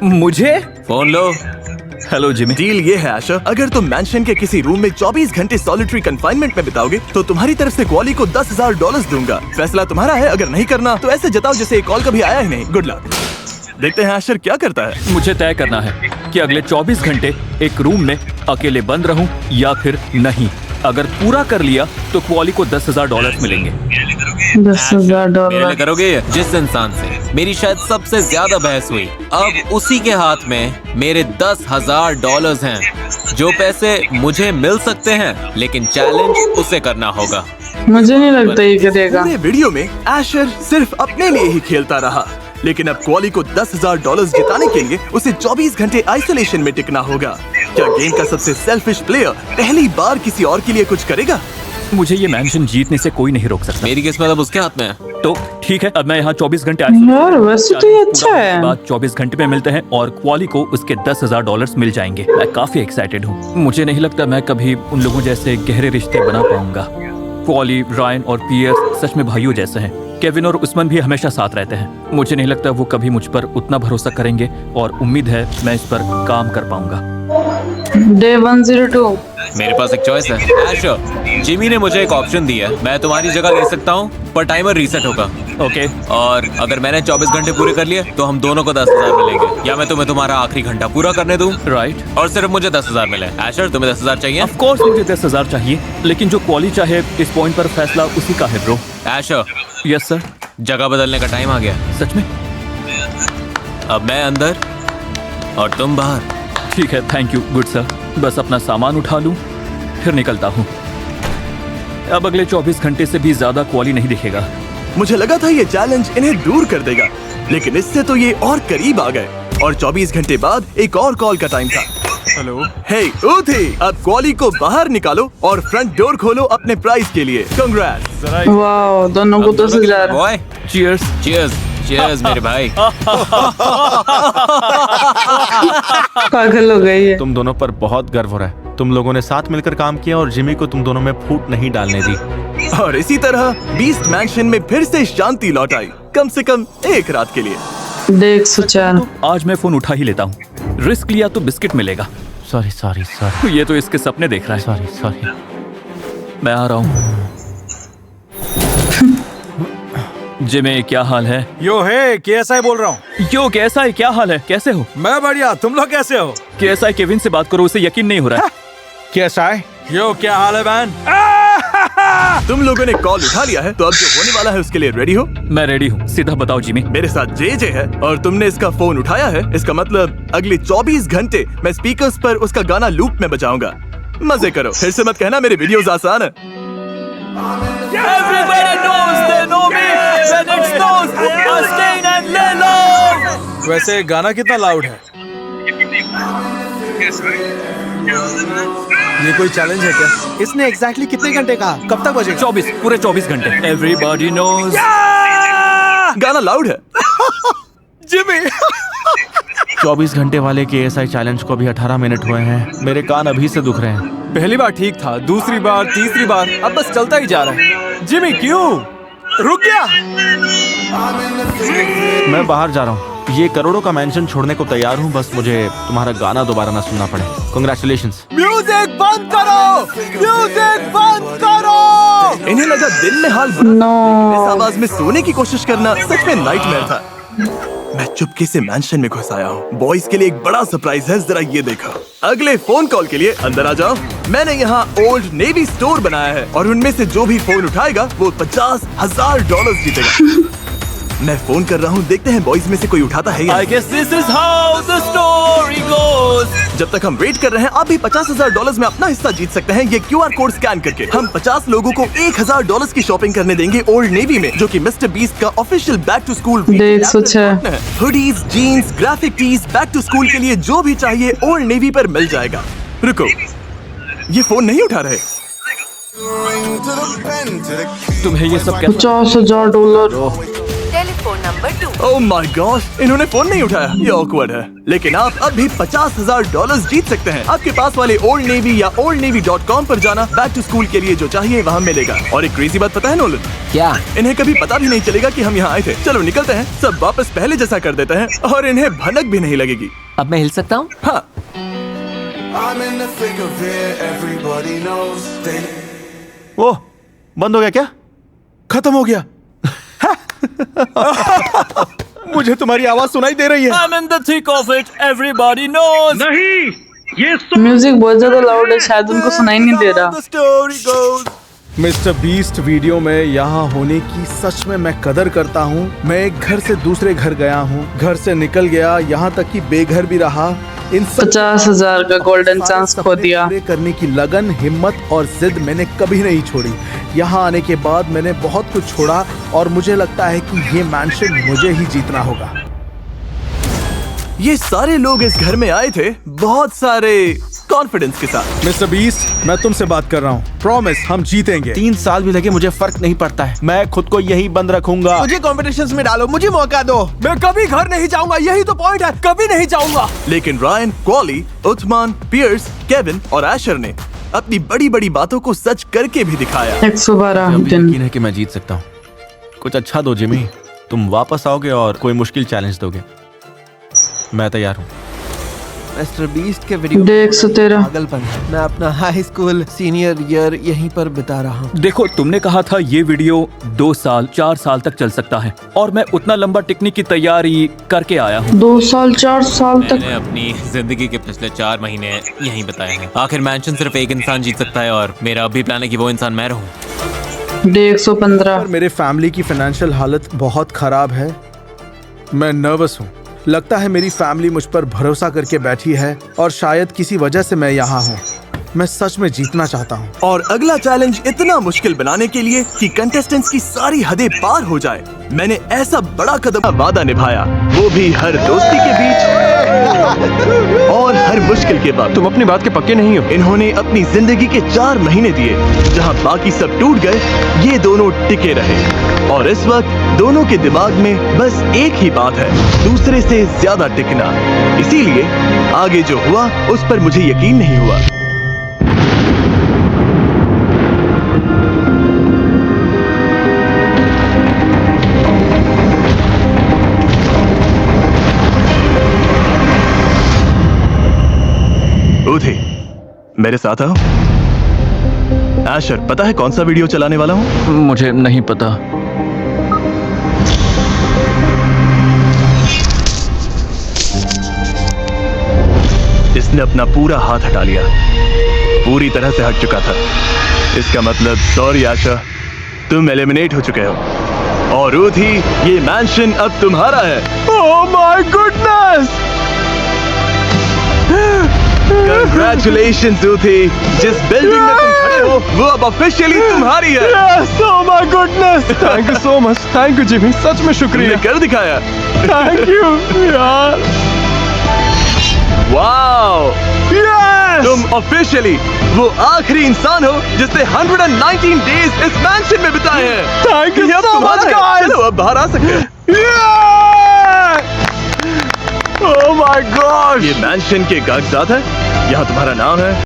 मुझे फोन लो। Hello Jimmy. डील ये है आशा, अगर तुम मैंशन के किसी रूम में 24 घंटे सॉलिटरी कंफाइनमेंट में बिताओगे तो तुम्हारी तरफ से क्वाली को $10,000 दूंगा। फैसला तुम्हारा है, अगर नहीं करना तो ऐसे जताओ जैसे एक कॉल कभी आया ही नहीं। Good luck. देखते हैं आशर क्या करता है। मुझे तय करना है कि अगले 24 घंटे एक रूम में अकेले बंद रहूं या फिर नहीं। अगर पूरा कर लिया तो क्वाली को $10,000 मिलेंगे। $10,000। मेरे लिए करोगे? जिस इंसान से मेरी शायद सबसे ज्यादा बहस हुई, अब उसी के हाथ में मेरे $10,000 हैं, जो पैसे मुझे मिल सकते हैं, लेकिन चैलेंज उसे करना होगा। मुझे नहीं लगता ये करेगा। पूरे वीडियो में एशर सिर्फ अपने लिए ही खेलता रहा, लेकिन अब क्वाली को $10,000 जिताने के लिए उसे 24 घंटे आइसोलेशन में टिकना होगा। क्या गेम का सबसे सेल्फिश प्लेयर पहली बार किसी और के लिए कुछ करेगा? मुझे ये मैंशन जीतने से कोई नहीं रोक सकता। मेरी किस्मत अब उसके हाथ में है। तो ठीक है, अब मैं यहाँ 24 घंटे यार वैसे तो ये अच्छा है। बाद 24 घंटे में मिलते हैं और क्वाली को उसके $10,000 मिल जाएंगे। मैं काफी एक्साइटेड हूँ। मुझे नहीं लगता मैं कभी उन लोगों जैसे गहरे रिश्ते बना पाऊंगा। क्वाली, रायन और पियर्स सच में भाइयों जैसे हैं। केविन और उस्मान भी हमेशा साथ रहते हैं। मुझे नहीं लगता वो कभी मुझ पर उतना भरोसा करेंगे और उम्मीद है मैं इस पर काम कर पाऊंगा। डे 102। मेरे पास एक चॉइस है। एशर, जिमी ने मुझे एक ऑप्शन दिया है। मैं तुम्हारी जगह ले सकता हूँ, पर टाइमर रीसेट होगा। ओके। और अगर मैंने 24 घंटे पूरे कर लिए तो हम दोनों को 10,000 मिलेंगे, या मैं तुम्हें तुम्हारा आखिरी घंटा पूरा करने दूं। राइट। और सिर्फ मुझे 10,000 मिले। एशर, तुम्हें 10,000 चाहिए? ऑफ कोर्स मुझे 10,000 चाहिए, लेकिन जो क्वाली चाहे इस पॉइंट पर फैसला उसी का है ब्रो। Asher, yes sir. जगह बदलने का टाइम आ गया। सच में? अब मैं अंदर और तुम बाहर। ठीक है, थैंक यू गुड सर। बस अपना सामान उठा लूं, फिर निकलता हूँ। अब अगले 24 घंटे से भी ज्यादा क्वाली नहीं दिखेगा। मुझे लगा था ये चैलेंज इन्हें दूर कर देगा, लेकिन इससे तो ये और करीब आ गए। और 24 घंटे बाद एक और कॉल का टाइम था। हेलो। हे उथी, अब क्वाली को बाहर निकालो और फ्रंट डोर खोलो अपने प्राइज के लिए। कांग्रेट्स। वाह, दोनों को 10,000। Boy, cheers. चीयर्स, चीयर्स मेरे भाई। पागल हो गई है। तुम दोनों पर बहुत गर्व हो रहा है। तुम लोगों ने साथ मिलकर काम किया और जिमी को तुम दोनों में फूट नहीं डालने दी। और इसी तरह बीस्ट मैंशन में फिर से शांति लौट आई, कम से कम एक रात के लिए। डे 104। आज मैं फोन उठा ही लेता हूँ। रिस्क लिया तो बिस्किट मिलेगा। सॉरी। ये तो इसके सपने देख रहा है। सॉरी। मैं आ रहा हूँ। जिमी, क्या हाल है? यो है, KSI बोल रहा हूँ। यो कैसा है? क्या हाल है? कैसे हो? मैं बढ़िया, तुम लोग कैसे हो? KSI केविन से बात करो, उसे यकीन नहीं हो रहा है। KSI, यो क्या हाल है बैन? तुम लोगों ने कॉल उठा लिया है, तो अब जो होने वाला है उसके लिए रेडी हो? मैं रेडी हूँ, सीधा बताओ जिमी। मेरे साथ JJ है और तुमने इसका फोन उठाया है, इसका मतलब अगले 24 घंटे मैं स्पीकर्स पर उसका गाना लूप में बजाऊंगा। मजे करो। फिर से मत कहना मेरे वीडियोस आसान है। Everybody knows they know me. वैसे गाना कितना लाउड है? ये कोई चैलेंज है क्या? इसने एग्जैक्टली कितने घंटे कहा? कब तक बजेगा? 24 पूरे 24 घंटे। Everybody knows. गाना लाउड है। जिमी 24 घंटे वाले के एएसआई चैलेंज को अभी 18 मिनट हुए हैं। मेरे कान अभी से दुख रहे हैं। पहली बार ठीक था, दूसरी बार, तीसरी बार, अब बस चलता ही जा रहा है। जिमी क्यों? रुक गया। मैं बाहर जा रहा हूँ। ये करोड़ों का मेंशन छोड़ने को तैयार हूँ, बस मुझे तुम्हारा गाना दोबारा ना सुनना पड़े। कांग्रेचुलेशंस। म्यूजिक बंद करो, म्यूजिक बंद करो। इन्हें लगा दिल में हाल नो। इस आवाज में सोने की कोशिश करना सच में नाइटमेयर था। मैं चुपके से मैंशन में घुस आया हूँ। बॉयज के लिए एक बड़ा सरप्राइज है, जरा ये देखो। अगले फोन कॉल के लिए अंदर आ जाओ। मैंने यहाँ ओल्ड नेवी स्टोर बनाया है और उनमें से जो भी फोन उठाएगा वो $50,000 जीतेगा। मैं फोन कर रहा हूँ, देखते हैं बॉयज में से कोई उठाता है या I guess this is how the story goes. जब तक हम वेट कर रहे हैं, आप भी $50,000 में अपना हिस्सा जीत सकते हैं ये QR कोड स्कैन करके। हम 50 लोगों को $1,000 की शॉपिंग करने देंगे ओल्ड नेवी में, जो कि मिस्टर बीस्ट का ऑफिशियल बैक टू स्कूल देख सोच है। Hoodies, jeans, graphic tees, back to school के लिए जो भी चाहिए ओल्ड नेवी पर मिल जाएगा। रुको, ये फोन नहीं उठा रहे। तुम्हें ये सब $50,000। Telephone number 2। Oh my God, इन्होंने फोन नहीं उठाया। ये ऑकवर्ड है, लेकिन आप अब भी $50,000 जीत सकते हैं। आपके पास वाले ओल्ड नेवी या oldnavy.com पर जाना, बैक टू स्कूल के लिए जो चाहिए वहाँ मिलेगा। और एक क्रेजी बात पता है नोलन? क्या? इन्हें कभी पता भी नहीं चलेगा कि हम यहाँ आए थे। चलो निकलते हैं, सब वापस पहले जैसा कर देते हैं और इन्हें भनक भी नहीं लगेगी। अब मैं हिल सकता हूँ? हाँ। ओह, बंद हो गया क्या? खत्म हो गया। मुझे तुम्हारी आवाज सुनाई दे रही है। I'm in the thick of it. Everybody knows. Music बहुत ज्यादा लाउड है, शायद उनको सुनाई नहीं दे रहा। मिस्टर बीस्ट वीडियो में यहाँ होने की सच में मैं कदर करता हूँ। मैं एक घर से दूसरे घर गया हूँ, घर से निकल गया, यहाँ तक कि बेघर भी रहा। इन 50,000 का गोल्डन चांस खो दिया। पूरे करने की लगन, हिम्मत और जिद मैंने कभी नहीं छोड़ी। यहाँ आने के बाद मैंने बहुत कुछ छोड़ा और मुझे लगता है कि ये मैंशन मुझे ही जीतना होगा। ये सारे लोग इस घर में आए थे बहुत सारे कॉन्फिडेंस के साथ। मिस्टर बीस्ट, मैं तुमसे बात कर रहा हूँ। प्रॉमिस, हम जीतेंगे। 3 साल भी लगे, मुझे फर्क नहीं पड़ता है। मैं खुद को यही बंद रखूंगा। मुझे कॉम्पिटिशन्स में डालो, मुझे मौका दो। मैं कभी घर नहीं जाऊंगा, यही तो पॉइंट है, कभी नहीं जाऊंगा। लेकिन रायन, क्वाली, उथमान, पियर्स, केविन और एशर ने अपनी बड़ी बड़ी बातों को सच करके भी दिखाया। 112 मुझे यकीन है कि मैं जीत सकता हूँ। कुछ अच्छा दो जिमी, तुम वापस आओगे और कोई मुश्किल चैलेंज दोगे। मैं तैयार हूँ। मिस्टर बीस्ट के वीडियो देख 113। पागलपन है। मैं अपना हाई स्कूल सीनियर ईयर यहीं पर बिता रहा हूँ। देखो, तुमने कहा था ये वीडियो 2 साल 4 साल तक चल सकता है और मैं उतना लंबा टिकने की तैयारी करके आया हूँ। 2 साल 4 साल तक। मैंने अपनी जिंदगी के पिछले 4 महीने यहीं बताए हैं। आखिर मैंशन सिर्फ एक इंसान जीत सकता है और मेरा अभी प्लान है कि वो इंसान मैं रहूं। 115। मेरे फैमिली की फाइनेंशियल हालत बहुत खराब है। मैं नर्वस हूँ। लगता है मेरी फैमिली मुझ पर भरोसा करके बैठी है और शायद किसी वजह से मैं यहाँ हूँ। मैं सच में जीतना चाहता हूँ। और अगला चैलेंज इतना मुश्किल बनाने के लिए कि कंटेस्टेंट्स की सारी हदें पार हो जाए, मैंने ऐसा बड़ा कदम वादा निभाया, वो भी हर दोस्ती के बीच और हर मुश्किल के बाद। तुम अपनी बात के पक्के नहीं हो। इन्होंने अपनी जिंदगी के 4 महीने दिए, जहाँ बाकी सब टूट गए, ये दोनों टिके रहे। और इस वक्त दोनों के दिमाग में बस एक ही बात है, दूसरे से ज्यादा टिकना। इसीलिए आगे जो हुआ उस पर मुझे यकीन नहीं हुआ। उधे, मेरे साथ आओ। एशर, पता है कौन सा वीडियो चलाने वाला हूँ? मुझे नहीं पता। इसने अपना पूरा हाथ हटा लिया, पूरी तरह से हट चुका था। इसका मतलब सॉरी एशर, तुम एलिमिनेट हो चुके हो। और उधे, ये मैंशन अब तुम्हारा है। Oh my goodness! Congratulations, उधे। जिस बिल्डिंग में तुम खड़े वो अब ऑफिशियली तुम्हारी है। Yes, oh my goodness! Thank you so much. Thank you, Jimmy. सच में शुक्रिया। कर दिखाया। Thank you, यार। Wow, Yes! तुम ऑफिशियली वो आखिरी इंसान हो जिसने 119 डेज इस मैंशन में बिताए हैं। Thank you ये अब so तुम्हारा much, है। guys! चलो अब बाहर आ सकते हैं। Yeah! Oh my gosh! ये मैंशन के कागजात हैं, यहाँ तुम्हारा नाम है,